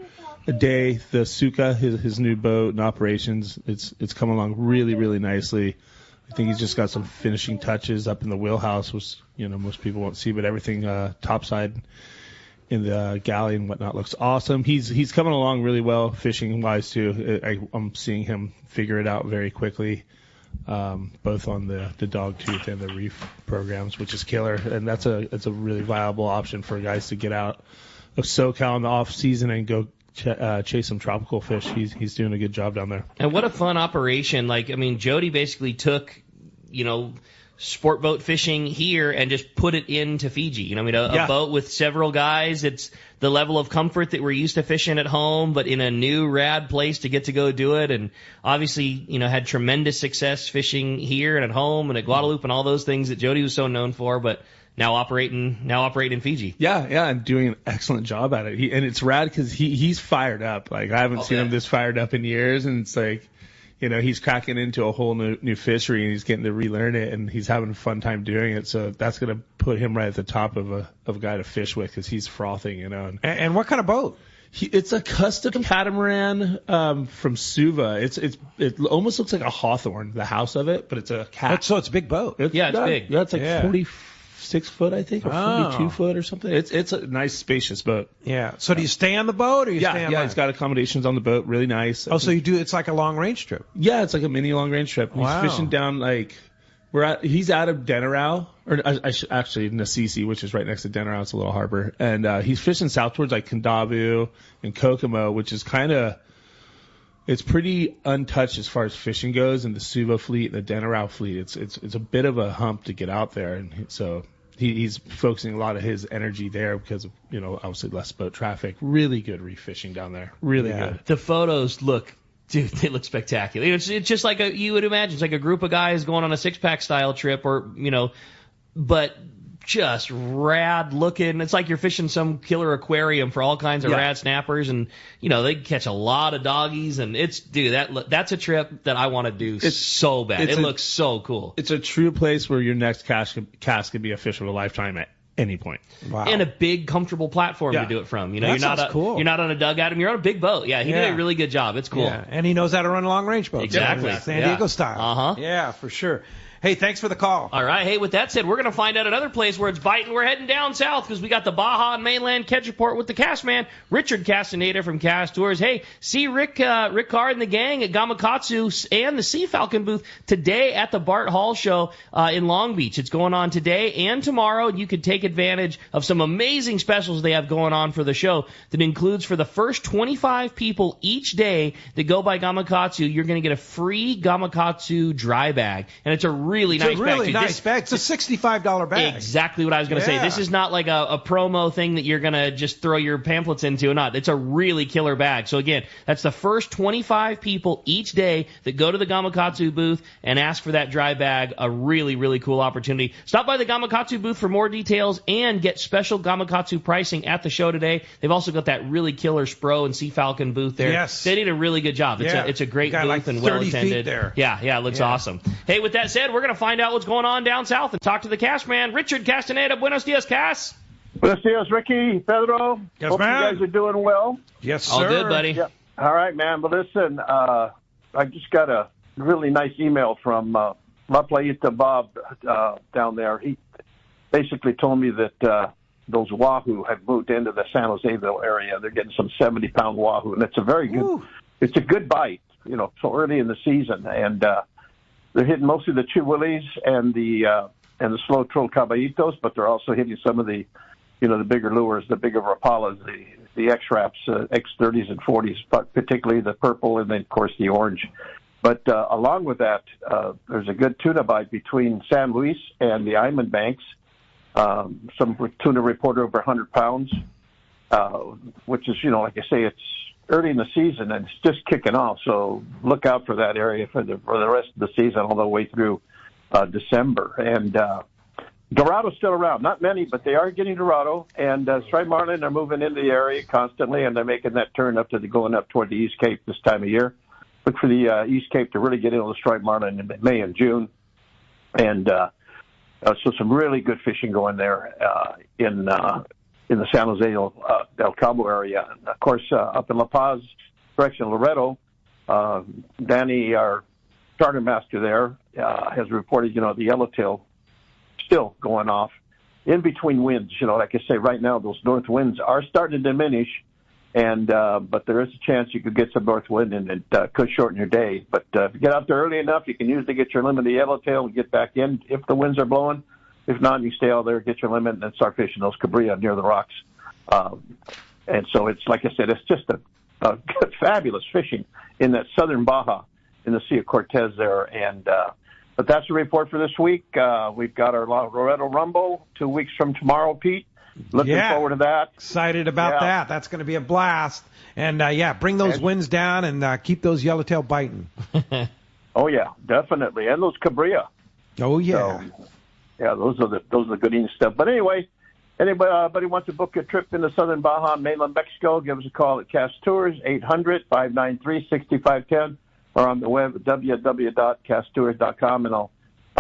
a day. The Suka, his new boat and operations, it's come along really, really nicely. I think he's just got some finishing touches up in the wheelhouse, which most people won't see, but everything topside in the galley and whatnot looks awesome. He's coming along really well fishing wise too. I'm seeing him figure it out very quickly, both on the dog tooth and the reef programs, which is killer. And that's a really viable option for guys to get out of SoCal in the off season and go chase some tropical fish. He's doing a good job down there. And what a fun operation! Jody basically took, sport boat fishing here and just put it into Fiji. A boat with several guys. It's the level of comfort that we're used to fishing at home, but in a new rad place to get to go do it. And obviously, had tremendous success fishing here and at home and at Guadalupe and all those things that Jody was so known for, but now operating in Fiji. Yeah, and doing an excellent job at it. And it's rad because he's fired up. Like, I haven't seen him this fired up in years, and it's like, he's cracking into a whole new fishery, and he's getting to relearn it, and he's having a fun time doing it. So that's going to put him right at the top of a guy to fish with because he's frothing, And what kind of boat? It's a custom catamaran from Suva. It almost looks like a Hawthorne, the house of it, but it's a cat. So it's a big boat. It's big. Yeah, it's like 46 foot, I think, or 42 foot or something. It's a nice, spacious boat. Yeah. So do you stay on the boat, or you stay on he's got accommodations on the boat, really nice. Oh, so you do? It's like a long range trip. Yeah, it's like a mini long range trip. Wow. He's fishing down he's out of Denarau, or actually Nasisi, which is right next to Denarau. It's a little harbor, and he's fishing south towards like Kandavu and Kokomo, which is it's pretty untouched as far as fishing goes. And the Suva fleet and the Denarau fleet, it's a bit of a hump to get out there, and so he's focusing a lot of his energy there because of obviously less boat traffic. Really good reef fishing down there. Really good. The photos look. Dude, they look spectacular. It's just like you would imagine. It's like a group of guys going on a six-pack style trip, or but just rad looking. It's like you're fishing some killer aquarium for all kinds of rad snappers, and they catch a lot of doggies. And that's a trip that I want to do so bad. It looks so cool. It's a true place where your next cast could be a fish of a lifetime at any point. Wow. And a big, comfortable platform to do it from. You're not cool. You're not on a dugout. You're on a big boat. Yeah, he did a really good job. It's cool. Yeah, and he knows how to run long range boats. Exactly. San Diego style. Uh-huh. Yeah, for sure. Hey, thanks for the call. All right. Hey, with that said, we're going to find out another place where it's biting. We're heading down south because we got the Baja and Mainland Catch Report with the cast man, Richard Castaneda from Cast Tours. Hey, see Rick Carr and the gang at Gamakatsu and the Sea Falcon booth today at the Bart Hall Show in Long Beach. It's going on today and tomorrow. You can take advantage of some amazing specials they have going on for the show that includes for the first 25 people each day that go by Gamakatsu, you're going to get a free Gamakatsu dry bag. And it's a really nice bag. It's a $65 bag. Exactly what I was going to say. This is not like a promo thing that you're going to just throw your pamphlets into or not. It's a really killer bag. So again, that's the first 25 people each day that go to the Gamakatsu booth and ask for that dry bag. A really, really cool opportunity. Stop by the Gamakatsu booth for more details and get special Gamakatsu pricing at the show today. They've also got that really killer Spro and Sea Falcon booth there. Yes. They did a really good job. It's a great booth and well attended. There. Yeah, it looks awesome. Hey, with that said, we're going to find out what's going on down south and talk to the cast man, Richard Castaneda. Buenos dias, Cass. Buenos dias, Ricky, Pedro. Yes, Hope man. you guys are doing well. Yes, sir. All good, buddy. Yeah. All right, man. But listen, I just got a really nice email from La Playita Bob down there. He basically told me that those wahoo have moved into the San Joseville area. They're getting some 70-pound wahoo, and it's a very good. It's a good bite, so early in the season, and they're hitting mostly the Chihuahuas and the slow troll caballitos, but they're also hitting some of the, the bigger lures, the bigger rapalas, the X-Raps, X30s and 40s, but particularly the purple and then, of course, the orange. But along with that, there's a good tuna bite between San Luis and the Island Banks. Some tuna reported over 100 pounds, which is, like I say, it's early in the season and it's just kicking off. So look out for that area for the rest of the season all the way through December. And Dorado's still around. Not many, but they are getting Dorado. And striped marlin are moving into the area constantly, and they're making that turn going up toward the East Cape this time of year. Look for the East Cape to really get into the striped marlin in May and June. And so some really good fishing going there in the San Jose del Cabo area. And of course, up in La Paz, direction Loreto, Danny, our charter master there, has reported, the yellowtail still going off in between winds. Like I say, right now, those north winds are starting to diminish, and but there is a chance you could get some north wind, and it could shorten your day. But if you get out there early enough, you can usually get your limit of yellowtail and get back in if the winds are blowing. If not, you stay out there, get your limit, and then start fishing those cabrilla near the rocks. And so it's, like I said, it's just a fabulous fishing in that southern Baja in the Sea of Cortez there. And but that's the report for this week. We've got our Loreto Rumble 2 weeks from tomorrow, Pete. Looking forward to that. Excited about that. That's going to be a blast. And, bring those winds down and keep those yellowtail biting. Oh, yeah, definitely. And those cabrilla. Oh, yeah. So, those are the good eating stuff. But anyway, anybody wants to book a trip into southern Baja and mainland Mexico, give us a call at Cast Tours, 800-593-6510, or on the web at www.casttours.com, and I'll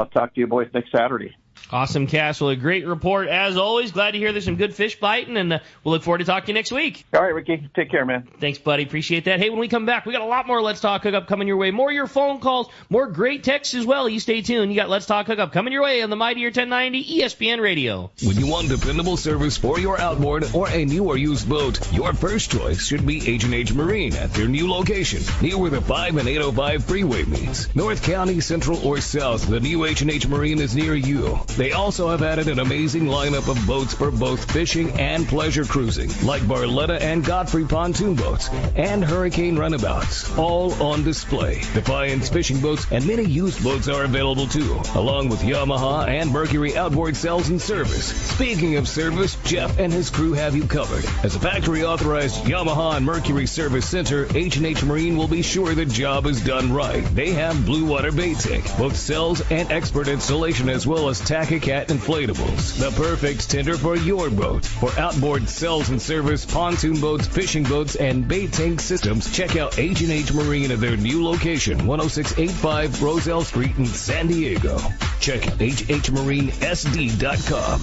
talk to you boys next Saturday. Awesome, Cass. Well, a great report as always. Glad to hear there's some good fish biting, and we'll look forward to talking to you next week. All right, Ricky. Take care, man. Thanks, buddy. Appreciate that. Hey, when we come back, we got a lot more Let's Talk Hookup coming your way. More of your phone calls, more great texts as well. You stay tuned. You got Let's Talk Hookup coming your way on the Mightier 1090 ESPN Radio. When you want dependable service for your outboard or a new or used boat, your first choice should be H&H Marine at their new location, near where the 5 and 805 freeway meets. North County, Central, or South, the new H&H Marine is near you. They also have added an amazing lineup of boats for both fishing and pleasure cruising, like Barletta and Godfrey pontoon boats and Hurricane runabouts, all on display. Defiance fishing boats and many used boats are available too, along with Yamaha and Mercury outboard sales and service. Speaking of service, Jeff and his crew have you covered. As a factory-authorized Yamaha and Mercury service center, H&H Marine will be sure the job is done right. They have Blue Water Bait Tank, both cells and expert installation, as well as Tack-A-Cat inflatables. The perfect tender for your boat. For outboard sales and service, pontoon boats, fishing boats, and bait tank systems, check out H&H Marine at their new location, 10685 Roselle Street in San Diego. Check hhmarinesd.com.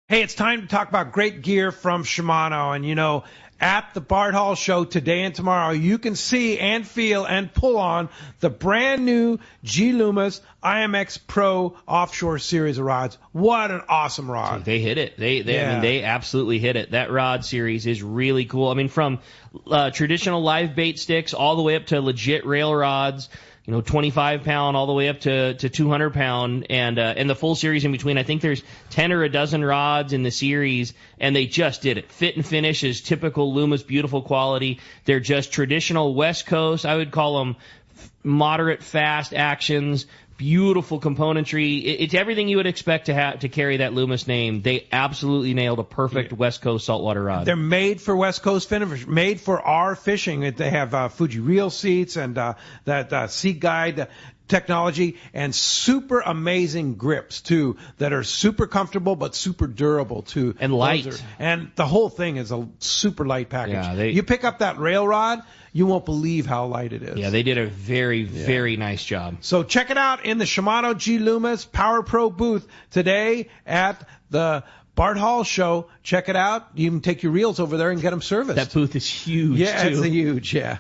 Hey, it's time to talk about great gear from Shimano. And, at the Bart Hall Show today and tomorrow, you can see and feel and pull on the brand new G Loomis IMX Pro Offshore Series of rods. What an awesome rod. Dude, they hit it. They absolutely hit it. That rod series is really cool. I mean, from traditional live bait sticks all the way up to legit rail rods. 25 pound all the way up to 200 pound, and the full series in between. I think there's 10 or a dozen rods in the series, and they just did it. Fit and finish is typical Loomis, beautiful quality. They're just traditional West Coast. I would call them moderate fast actions. Beautiful componentry. It's everything you would expect to carry that Loomis name. They absolutely nailed a perfect West Coast saltwater rod. They're made for West Coast finish, made for our fishing. They have Fuji reel seats and that seat guide technology and super amazing grips too that are super comfortable but super durable too. And light. And the whole thing is a super light package. Yeah, you pick up that rail rod, you won't believe how light it is. Yeah, they did a very, very nice job. So check it out in the Shimano G Loomis Power Pro booth today at the Bart Hall Show. Check it out. You can take your reels over there and get them serviced. That booth is huge, Yeah, too. it's huge, yeah.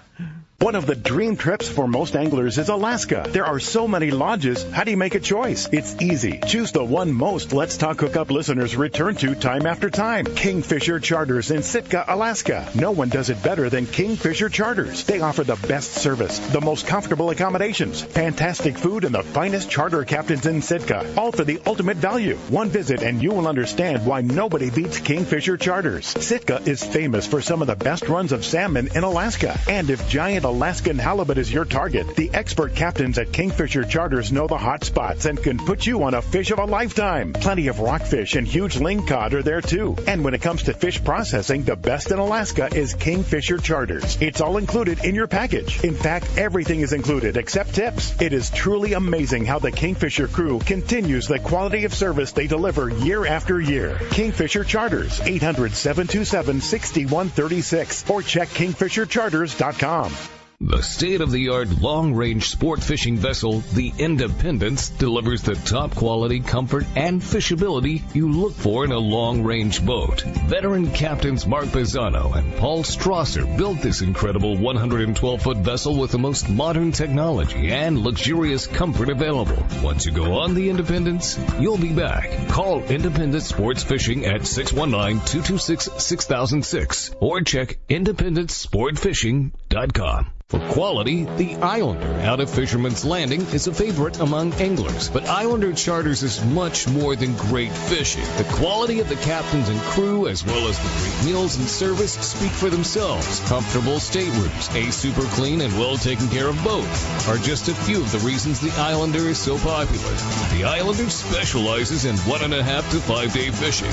One of the dream trips for most anglers is Alaska. There are so many lodges. How do you make a choice? It's easy. Choose the one most Let's Talk Hookup listeners return to time after time. Kingfisher Charters in Sitka, Alaska. No one does it better than Kingfisher Charters. They offer the best service, the most comfortable accommodations, fantastic food, and the finest charter captains in Sitka. All for the ultimate value. One visit and you will understand why nobody beats Kingfisher Charters. Sitka is famous for some of the best runs of salmon in Alaska. And if giant Alaskan halibut is your target, the expert captains at Kingfisher Charters know the hot spots and can put you on a fish of a lifetime. Plenty of rockfish and huge lingcod are there too. And when it comes to fish processing, the best in Alaska is Kingfisher Charters. It's all included in your package. In fact, everything is included except tips. It is truly amazing how the Kingfisher crew continues the quality of service they deliver year after year. Kingfisher Charters, 800-727-6136 or check kingfishercharters.com. The state-of-the-art long-range sport fishing vessel, the Independence, delivers the top quality, comfort, and fishability you look for in a long-range boat. Veteran captains Mark Bizzano and Paul Strasser built this incredible 112-foot vessel with the most modern technology and luxurious comfort available. Once you go on the Independence, you'll be back. Call Independence Sports Fishing at 619-226-6006 or check IndependenceSportFishing.com. For quality, the Islander out of Fisherman's Landing is a favorite among anglers. But Islander Charters is much more than great fishing. The quality of the captains and crew, as well as the great meals and service, speak for themselves. Comfortable staterooms, a super clean and well taken care of boat are just a few of the reasons the Islander is so popular. The Islander specializes in 1.5 to 5 day fishing.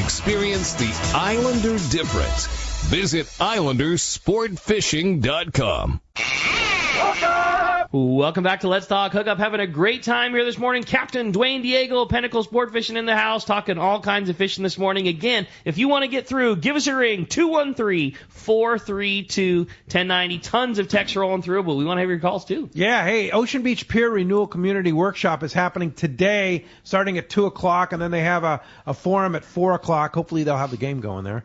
Experience the Islander difference. Visit IslanderSportFishing.com. Welcome back to Let's Talk Hookup. Having a great time here this morning. Captain Duane Diego, Pinnacle Sportfishing in the house, talking all kinds of fishing this morning. Again, if you want to get through, give us a ring, 213-432-1090. Tons of texts rolling through, but we want to have your calls too. Yeah, hey, Ocean Beach Pier Renewal Community Workshop is happening today, starting at 2 o'clock, and then they have a forum at 4 o'clock. Hopefully they'll have the game going there.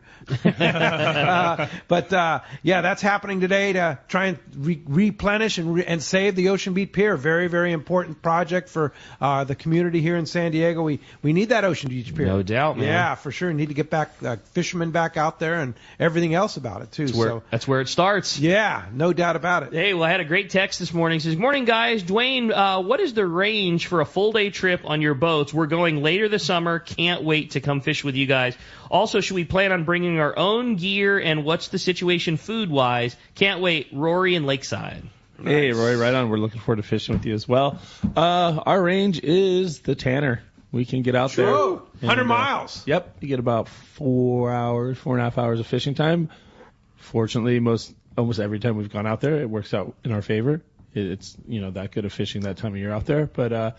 But that's happening today to try and replenish and save the Ocean Beach Pier. Very, very important project for the community here in San Diego. We need that Ocean Beach Pier. No doubt, man. Yeah, for sure. Need to get back fishermen back out there and everything else about it, too. That's where it starts. Yeah, no doubt about it. Hey, well, I had a great text this morning. It says, morning, guys. Duane, what is the range for a full-day trip on your boats? We're going later this summer. Can't wait to come fish with you guys. Also, should we plan on bringing our own gear, and what's the situation food-wise? Can't wait. Rory in Lakeside. Hey, Roy, right on. We're looking forward to fishing with you as well. Our range is the Tanner. We can get out there. 100 miles. Yep. You get about 4.5 hours of fishing time. Fortunately, almost every time we've gone out there, it works out in our favor. It's, that good of fishing that time of year out there. But,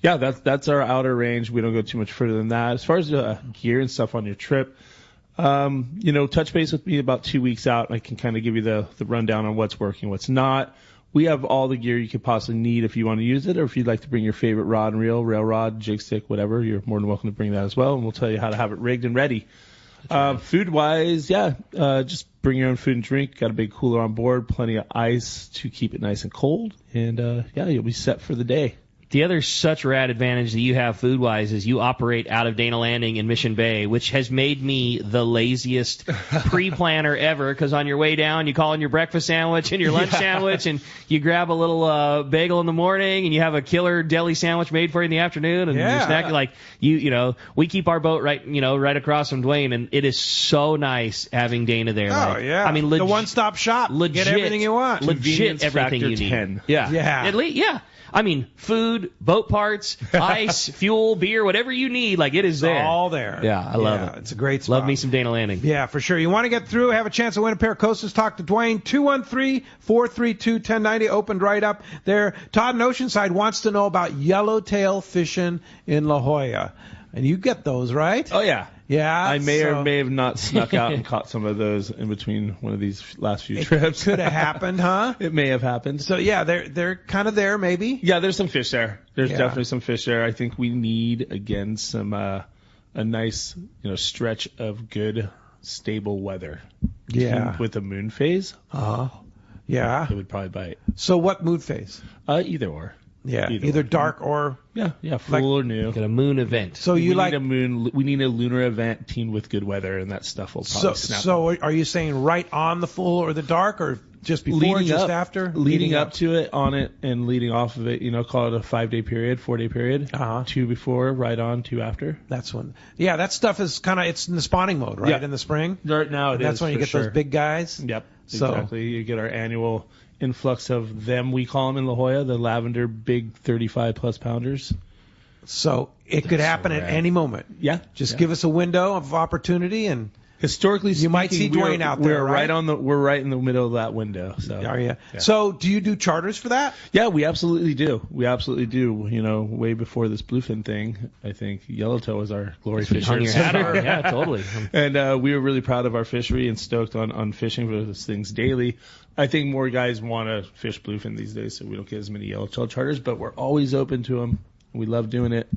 that's our outer range. We don't go too much further than that. As far as gear and stuff on your trip, touch base with me about 2 weeks out, and I can kind of give you the rundown on what's working, what's not. We have all the gear you could possibly need if you want to use it, or if you'd like to bring your favorite rod and reel, rail rod, jig stick, whatever, you're more than welcome to bring that as well, and we'll tell you how to have it rigged and ready. Food-wise, just bring your own food and drink. Got a big cooler on board, plenty of ice to keep it nice and cold, and you'll be set for the day. The other such rad advantage that you have food-wise is you operate out of Dana Landing in Mission Bay, which has made me the laziest pre-planner ever, because on your way down, you call in your breakfast sandwich and your lunch sandwich, and you grab a little bagel in the morning, and you have a killer deli sandwich made for you in the afternoon, and you're snacking. Like, we keep our boat right across from Duane, and it is so nice having Dana there. I mean, the one-stop shop. Get everything you want. Legit everything you need. 10. Yeah. At least, I mean, food, boat parts, ice, fuel, beer, whatever you need, like, it is there. It's all there. Yeah, I love it. It's a great spot. Love me some Dana Landing. Yeah, for sure. You want to get through, have a chance to win a pair of Coasters, talk to Duane, 213-432-1090, opened right up there. Todd in Oceanside wants to know about yellowtail fishing in La Jolla. And you get those, right? Oh, yeah. Yeah. I may or may have not snuck out and caught some of those in between one of these last few trips. It could have happened, huh? It may have happened. So, they're kind of there, maybe? Yeah, there's some fish there. There's definitely some fish there. I think we need, again, some a nice stretch of good, stable weather. Yeah. With the moon phase. Yeah. it would probably bite. So what mood phase? Either or. Yeah, either dark or full or new. Like a moon event. So we need a lunar event teamed with good weather, and that stuff will probably snap. So are you saying right on the full or the dark, or just before, just after? Leading up to it, on it, and leading off of it. Call it a 5-day period, 4-day period. 2 before, right on, 2 after. That's when. Yeah, that stuff is it's in the spawning mode, right? Yeah. In the spring. Right now, that's when you get those big guys. Yep. So, exactly. You get our annual influx of them. We call them in La Jolla, the lavender big 35-plus pounders. So it could happen at any moment. Yeah. Just give us a window of opportunity, and historically speaking, you might see Duane out there. We're right in the middle of that window. So are you? Yeah. So do you do charters for that? Yeah, we absolutely do. Way before this bluefin thing, I think yellowtail was our glory fisher. Yeah, totally. And we were really proud of our fishery and stoked on fishing for those things daily. I think more guys want to fish bluefin these days, so we don't get as many yellowtail charters, but we're always open to them. We love doing it.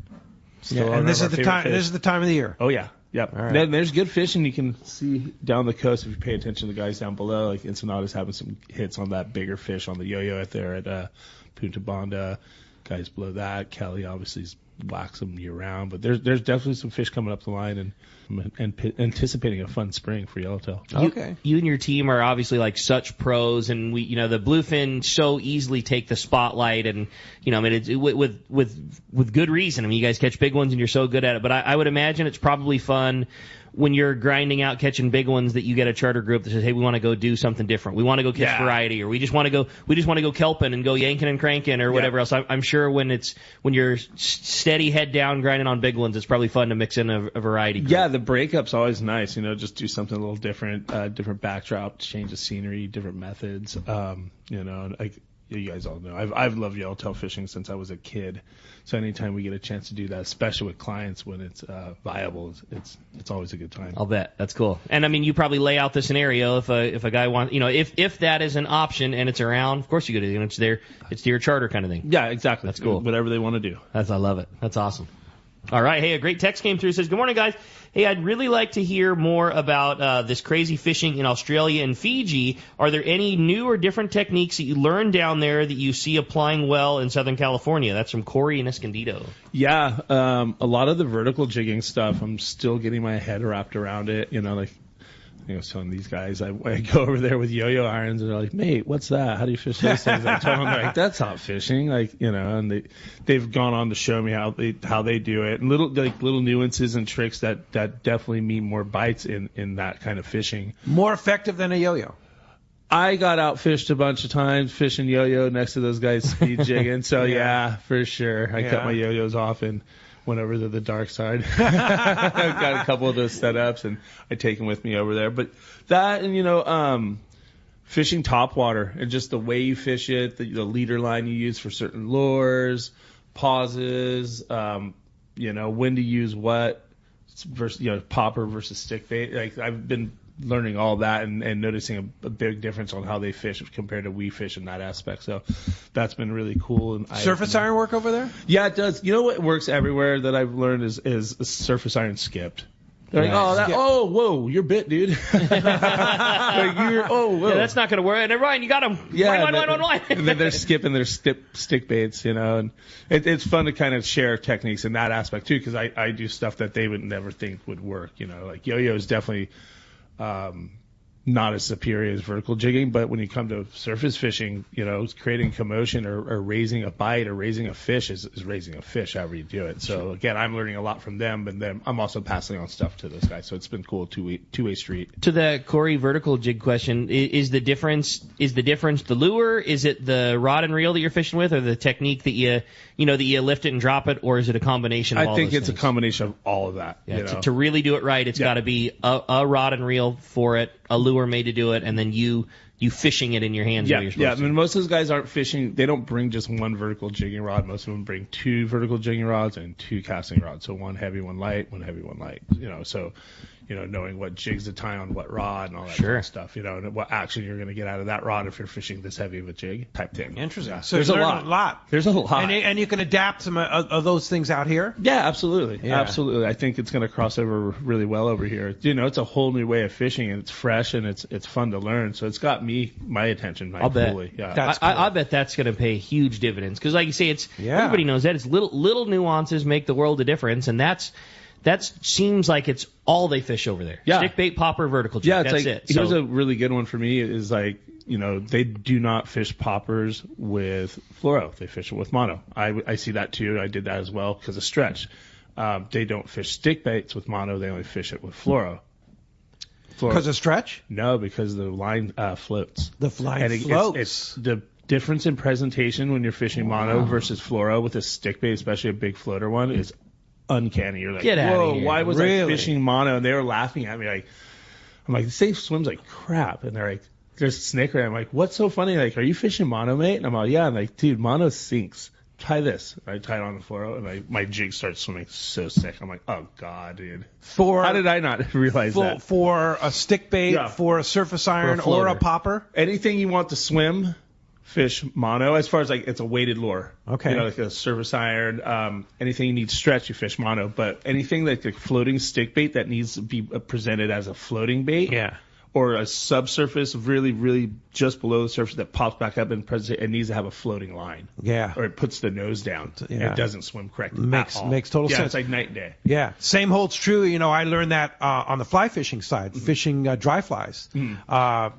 And this is the time. This is the time of the year. Oh yeah. Yep. All right. Then there's good fishing you can see down the coast if you pay attention to the guys down below. Like Ensenada's having some hits on that bigger fish on the yo-yo out there at Punta Banda. Guys below that. Kelly obviously whacks them year round, but there's definitely some fish coming up the line and anticipating a fun spring for yellowtail. Okay. You and your team are obviously like such pros, and we, the bluefin so easily take the spotlight, and it's with good reason. I mean, you guys catch big ones and you're so good at it, but I would imagine it's probably fun when you're grinding out catching big ones that you get a charter group that says, hey, we want to go do something different. We want to go catch variety, or we just want to go kelping and go yanking and cranking or whatever else. I'm sure when you're steady head down grinding on big ones, it's probably fun to mix in a variety group. Yeah, the breakup's always nice. Just do something a little different, different backdrop, change the scenery, different methods. Like you guys all know, I've loved yellowtail fishing since I was a kid. So anytime we get a chance to do that, especially with clients when it's viable, it's always a good time. I'll bet. That's cool. And I mean, you probably lay out the scenario if a guy wants, if that is an option and it's around, of course you could do it. It's your charter kind of thing. Yeah, exactly. That's cool. Whatever they want to do. I love it. That's awesome. All right. Hey, a great text came through. It says, good morning, guys. Hey, I'd really like to hear more about this crazy fishing in Australia and Fiji. Are there any new or different techniques that you learned down there that you see applying well in Southern California? That's from Corey in Escondido. Yeah, a lot of the vertical jigging stuff, I'm still getting my head wrapped around it. I was telling these guys, I go over there with yo-yo irons, and they're like, mate, what's that? How do you fish those things? I tell them, like, that's not fishing. And they've gone on to show me how they do it. And little nuances and tricks that definitely mean more bites in that kind of fishing. More effective than a yo-yo. I got outfished a bunch of times fishing yo-yo next to those guys speed jigging. So yeah, for sure. I cut my yo-yos off and went over to the dark side. I've got a couple of those setups, and I take them with me over there. But that, and fishing topwater and just the way you fish it, the leader line you use for certain lures, pauses, when to use what versus popper versus stick bait. Like I've been learning all that and noticing a big difference on how they fish compared to we fish in that aspect. So that's been really cool. And surface iron work over there? Yeah, it does. You know what works everywhere that I've learned is surface iron skipped. They're like, whoa, you're bit, dude. whoa. Yeah, that's not going to work. And then, Ryan, you got him. Yeah, line. And then they're skipping their stick baits, and it's fun to kind of share techniques in that aspect too, because I do stuff that they would never think would work. Like yo-yo is definitely not as superior as vertical jigging, but when you come to surface fishing, creating commotion or raising a bite or raising a fish is raising a fish however you do it. So again, I'm learning a lot from them, but then I'm also passing on stuff to those guys. So it's been cool, two-way street. To the Corey vertical jig question, is the difference the lure? Is it the rod and reel that you're fishing with, or the technique that you lift it and drop it, or is it a combination of all those things? I think it's a combination of all of that. Yeah, to really do it right, it's got to be a rod and reel for it, a lure made to do it, and then you fishing it in your hands. I mean, most of those guys aren't fishing. They don't bring just one vertical jigging rod. Most of them bring 2 vertical jigging rods and 2 casting rods. So one heavy, one light, one heavy, one light. So knowing what jigs to tie on what rod and all that kind of stuff, and what action you're going to get out of that rod if you're fishing this heavy of a jig type thing. Interesting. Yeah. So There's a lot. There's a lot. And you can adapt some of those things out here? Yeah, absolutely. Yeah. Absolutely. I think it's going to cross over really well over here. It's a whole new way of fishing, and it's fresh, and it's fun to learn. So it's got my attention. I'll bet. Fully. Yeah. Cool. I bet that's going to pay huge dividends. Because like you say, everybody knows that. It's little nuances make the world a difference, and that seems like it's all they fish over there. Yeah. Stick bait, popper, vertical jig. Yeah, that's it. Here's a really good one for me is they do not fish poppers with fluoro. They fish it with mono. I see that too. I did that as well because of stretch. They don't fish stick baits with mono. They only fish it with fluoro. Because of stretch? No, because the line floats. The line floats. It's the difference in presentation when you're fishing mono versus fluoro with a stick bait, especially a big floater one, is uncanny. You're like, get out whoa, of here. why was I fishing mono? And they were laughing at me. I'm like, this thing swims like crap. And they're like, there's snickering. I'm like, what's so funny? Like, are you fishing mono, mate? And I'm like, yeah. I'm like, dude, mono sinks. Try this. And I tie it on the fluoro, and my jig starts swimming so sick. I'm like, oh, God, dude. How did I not realize that? For a stick bait, for a surface iron, or a popper? Anything you want to swim, fish mono. As far as it's a weighted lure. Okay. Like a surface iron. Anything you need stretch, you fish mono. But anything like a floating stick bait that needs to be presented as a floating bait. Yeah. Or a subsurface, really, really just below the surface that pops back up and it needs to have a floating line. Yeah. Or it puts the nose down. Yeah. It doesn't swim correctly. Makes total sense. Yeah, it's like night and day. Yeah. Same holds true. I learned that on the fly fishing side, fishing dry flies. I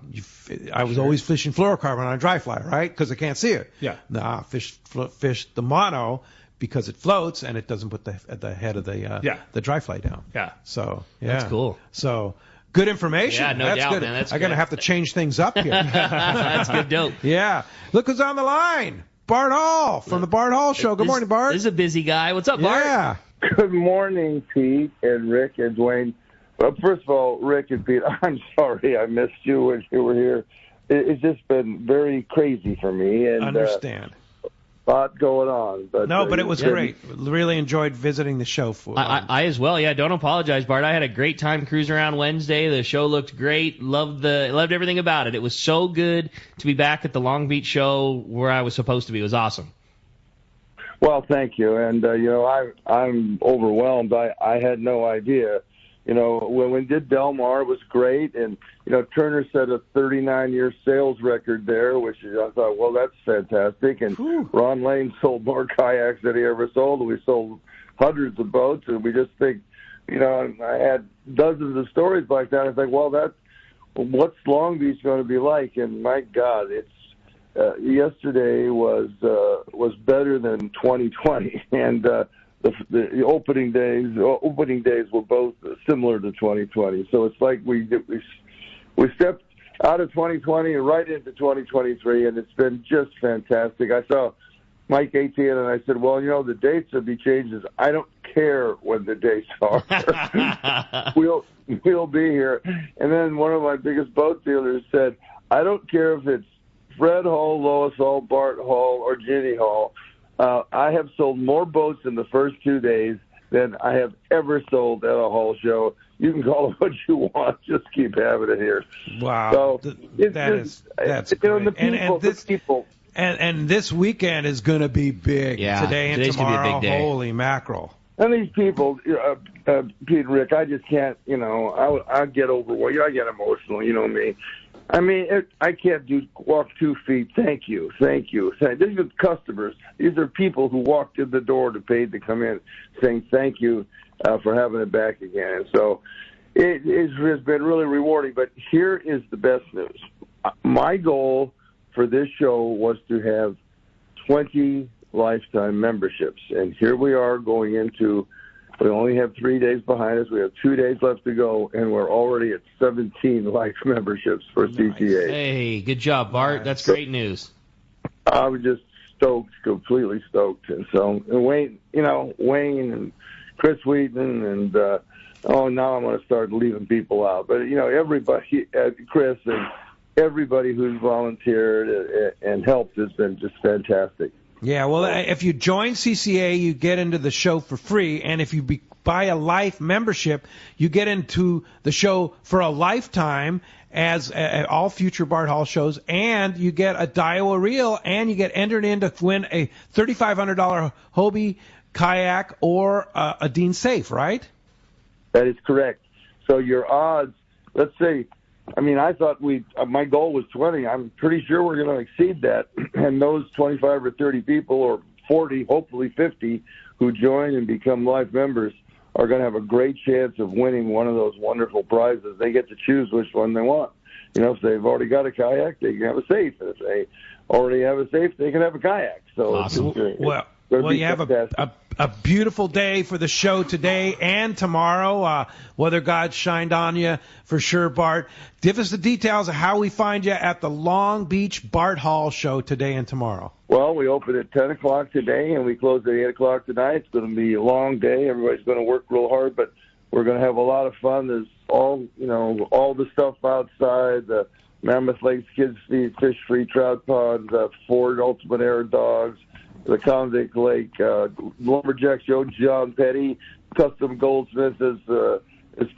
was always fishing fluorocarbon on a dry fly, right? Because I can't see it. Yeah. Nah, fish the mono because it floats and it doesn't put the head of the dry fly down. Yeah. So, yeah. That's cool. So, good information. Yeah, no That's doubt, good. man. That's I'm going to have to change things up here. That's good dope. Yeah. Look who's on the line. Bart Hall from the Bart Hall Show. Good morning, Bart. This is a busy guy. What's up, Bart? Yeah. Good morning, Pete and Rick and Duane. Well, first of all, Rick and Pete, I'm sorry I missed you when you were here. It's just been very crazy for me. And understand. A lot going on. But it was great. Really enjoyed visiting the show. I as well. Yeah, don't apologize, Bart. I had a great time cruising around Wednesday. The show looked great. Loved everything about it. It was so good to be back at the Long Beach show where I was supposed to be. It was awesome. Well, thank you. And, I'm overwhelmed. I had no idea. When we did Del Mar, it was great. And, Turner set a 39-year sales record there, which I thought, well, that's fantastic. And Ron Lane sold more kayaks than he ever sold. We sold hundreds of boats. And we just think, I had dozens of stories like that. I think, well, what's Long Beach going to be like? And, my God, yesterday was better than 2020. And the opening days were both similar to 2020. So it's like we stepped out of 2020 and right into 2023, and it's been just fantastic. I saw Mike ATN, and I said, well, the dates will be changes. I don't care when the dates are. We'll be here. And then one of my biggest boat dealers said, I don't care if it's Fred Hall, Lois Hall, Bart Hall, or Ginny Hall. I have sold more boats in the first 2 days than I have ever sold at a Hall show. You can call it what you want. Just keep having it here. Wow. So that's great. And this weekend is going to be big. Yeah, today and today's tomorrow. Gonna be a big day. Holy mackerel. And these people, Pete and Rick, I just can't, I get overwhelmed. I get emotional, me. I mean, I can't walk 2 feet. Thank you. These are customers. These are people who walked in the door to pay to come in saying thank you for having it back again. And so it has been really rewarding. But here is the best news. My goal for this show was to have 20 lifetime memberships. And here we are going into, we only have 3 days behind us. We have 2 days left to go, and we're already at 17 life memberships for CTA. Hey, good job, Bart. That's great news. I was just stoked, completely stoked. And so Wayne and Chris Wheaton and, now I'm going to start leaving people out. But, everybody, Chris and everybody who's volunteered and helped has been just fantastic. Yeah, well, if you join CCA, you get into the show for free, and if you buy a life membership, you get into the show for a lifetime as all future Bart Hall shows, and you get a Daiwa reel, and you get entered in to win a $3,500 Hobie kayak or a Dean Safe, right? That is correct. So your odds, let's say, I thought my goal was 20. I'm pretty sure we're going to exceed that. And those 25 or 30 people, or 40, hopefully 50, who join and become life members are going to have a great chance of winning one of those wonderful prizes. They get to choose which one they want. If they've already got a kayak, they can have a safe. And if they already have a safe, they can have a kayak. So awesome. Well, you have a beautiful day for the show today and tomorrow. Weather God shined on you for sure, Bart. Give us the details of how we find you at the Long Beach Bart Hall show today and tomorrow. Well, we open at 10 o'clock today, and we close at 8 o'clock tonight. It's going to be a long day. Everybody's going to work real hard, but we're going to have a lot of fun. There's all the stuff outside, the Mammoth Lakes Kids Feed, Fish Free Trout Ponds, Ford Ultimate Air Dogs, the Convict Lake, Lumberjacks, Joe John Petty, Custom Goldsmiths is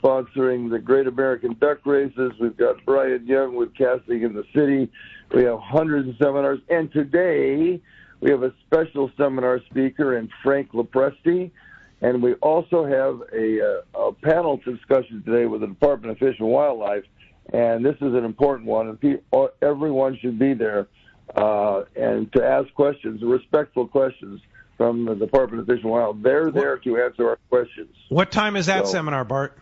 sponsoring the Great American Duck Races. We've got Brian Young with Casting in the City. We have hundreds of seminars. And today we have a special seminar speaker in Frank Lopresti. And we also have a panel discussion today with the Department of Fish and Wildlife. And this is an important one. And everyone should be there. And to ask questions, respectful questions from the Department of Fish and Wildlife. They're there to answer our questions. What time is that seminar, Bart?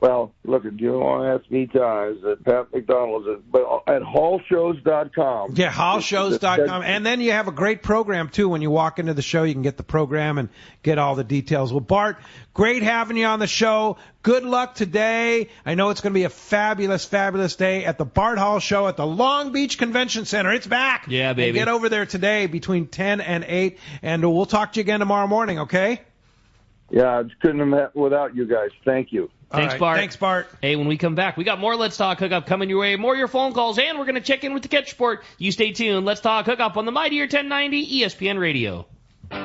Well, look, do you want to ask me times at Pat McDonald's, but at hallshows.com. Yeah, hallshows.com. And then you have a great program, too. When you walk into the show, you can get the program and get all the details. Well, Bart, great having you on the show. Good luck today. I know it's going to be a fabulous, fabulous day at the Bart Hall show at the Long Beach Convention Center. It's back. Yeah, baby. And get over there today between 10 and 8, and we'll talk to you again tomorrow morning, okay? Yeah, I couldn't have met without you guys. Thank you. Thanks, Bart. Thanks, Bart. Hey, when we come back, we got more Let's Talk Hookup coming your way, more of your phone calls, and we're going to check in with the catch sport. You stay tuned. Let's Talk Hookup on the Mighty 1090 ESPN Radio.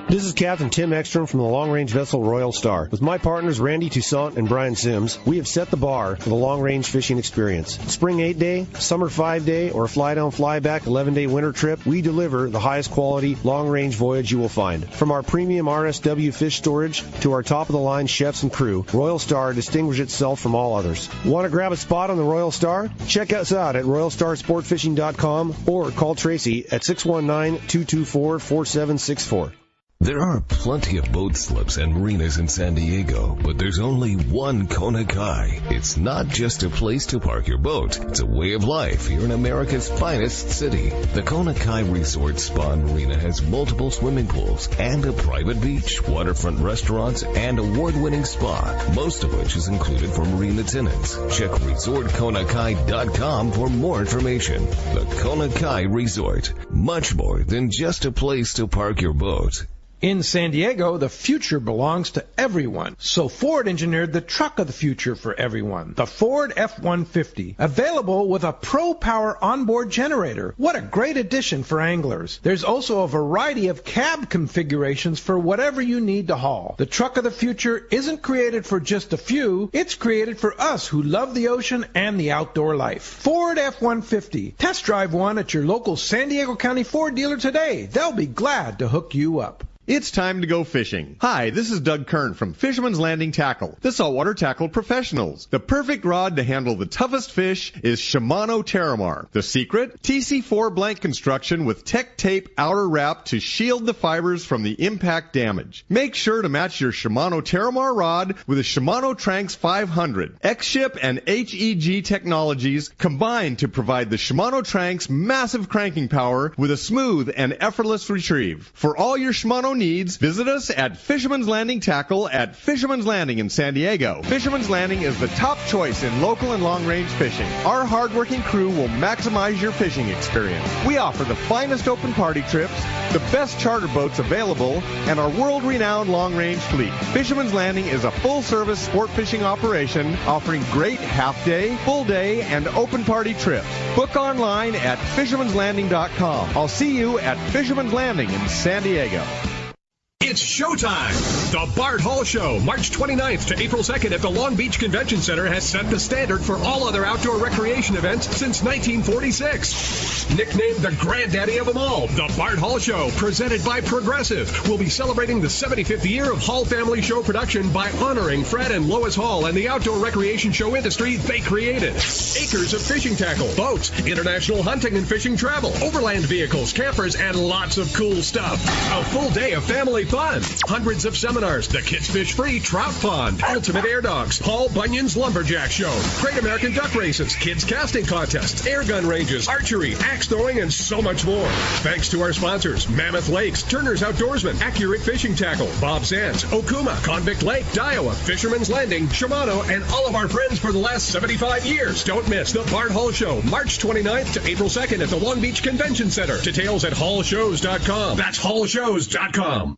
This is Captain Tim Ekstrom from the long-range vessel Royal Star. With my partners Randy Toussaint and Brian Sims, we have set the bar for the long-range fishing experience. Spring 8-day, summer 5-day, or fly-down, fly-back 11-day winter trip, we deliver the highest quality long-range voyage you will find. From our premium RSW fish storage to our top-of-the-line chefs and crew, Royal Star distinguishes itself from all others. Want to grab a spot on the Royal Star? Check us out at RoyalStarSportFishing.com or call Tracy at 619-224-4764. There are plenty of boat slips and marinas in San Diego, but there's only one Kona Kai. It's not just a place to park your boat. It's a way of life here in America's finest city. The Kona Kai Resort Spa and Marina has multiple swimming pools and a private beach, waterfront restaurants, and award-winning spa, most of which is included for marina tenants. Check ResortKonakai.com for more information. The Kona Kai Resort, much more than just a place to park your boat. In San Diego, the future belongs to everyone. So Ford engineered the truck of the future for everyone, the Ford F-150, available with a Pro Power onboard generator. What a great addition for anglers. There's also a variety of cab configurations for whatever you need to haul. The truck of the future isn't created for just a few. It's created for us who love the ocean and the outdoor life. Ford F-150. Test drive one at your local San Diego County Ford dealer today. They'll be glad to hook you up. It's time to go fishing. Hi, this is Doug Kern from Fisherman's Landing Tackle, the saltwater tackle professionals. The perfect rod to handle the toughest fish is Shimano Terramar. The secret? TC4 blank construction with Tech Tape outer wrap to shield the fibers from the impact damage. Make sure to match your Shimano Terramar rod with a Shimano Tranx 500. X-Ship and HEG technologies combine to provide the Shimano Tranx massive cranking power with a smooth and effortless retrieve. For all your Shimano needs, visit us at Fisherman's Landing Tackle at Fisherman's Landing in San Diego. Fisherman's Landing is the top choice in local and long-range fishing. Our hard-working crew will maximize your fishing experience. We offer the finest open party trips, the best charter boats available, and our world-renowned long-range fleet. Fisherman's Landing is a full-service sport fishing operation offering great half-day, full-day, and open party trips. Book online at fishermanslanding.com. I'll see you at Fisherman's Landing in San Diego. It's It's showtime. The Bart Hall Show, March 29th to April 2nd at the Long Beach Convention Center, has set the standard for all other outdoor recreation events since 1946. Nicknamed the granddaddy of them all, the Bart Hall Show, presented by Progressive, will be celebrating the 75th year of Hall Family Show production by honoring Fred and Lois Hall and the outdoor recreation show industry they created. Acres of fishing tackle, boats, international hunting and fishing travel, overland vehicles, campers, and lots of cool stuff. A full day of family fun. Hundreds of seminars, the Kids Fish Free Trout Pond, Ultimate Air Dogs, Paul Bunyan's Lumberjack Show, Great American Duck Races, Kids Casting Contests, air gun ranges, archery, axe throwing, and so much more. Thanks to our sponsors, Mammoth Lakes, Turner's Outdoorsman, Accurate Fishing Tackle, Bob Sands, Okuma, Convict Lake, Daiwa, Fisherman's Landing, Shimano, and all of our friends for the last 75 years. Don't miss the Bart Hall Show, March 29th to April 2nd at the Long Beach Convention Center. Details at hallshows.com. That's hallshows.com.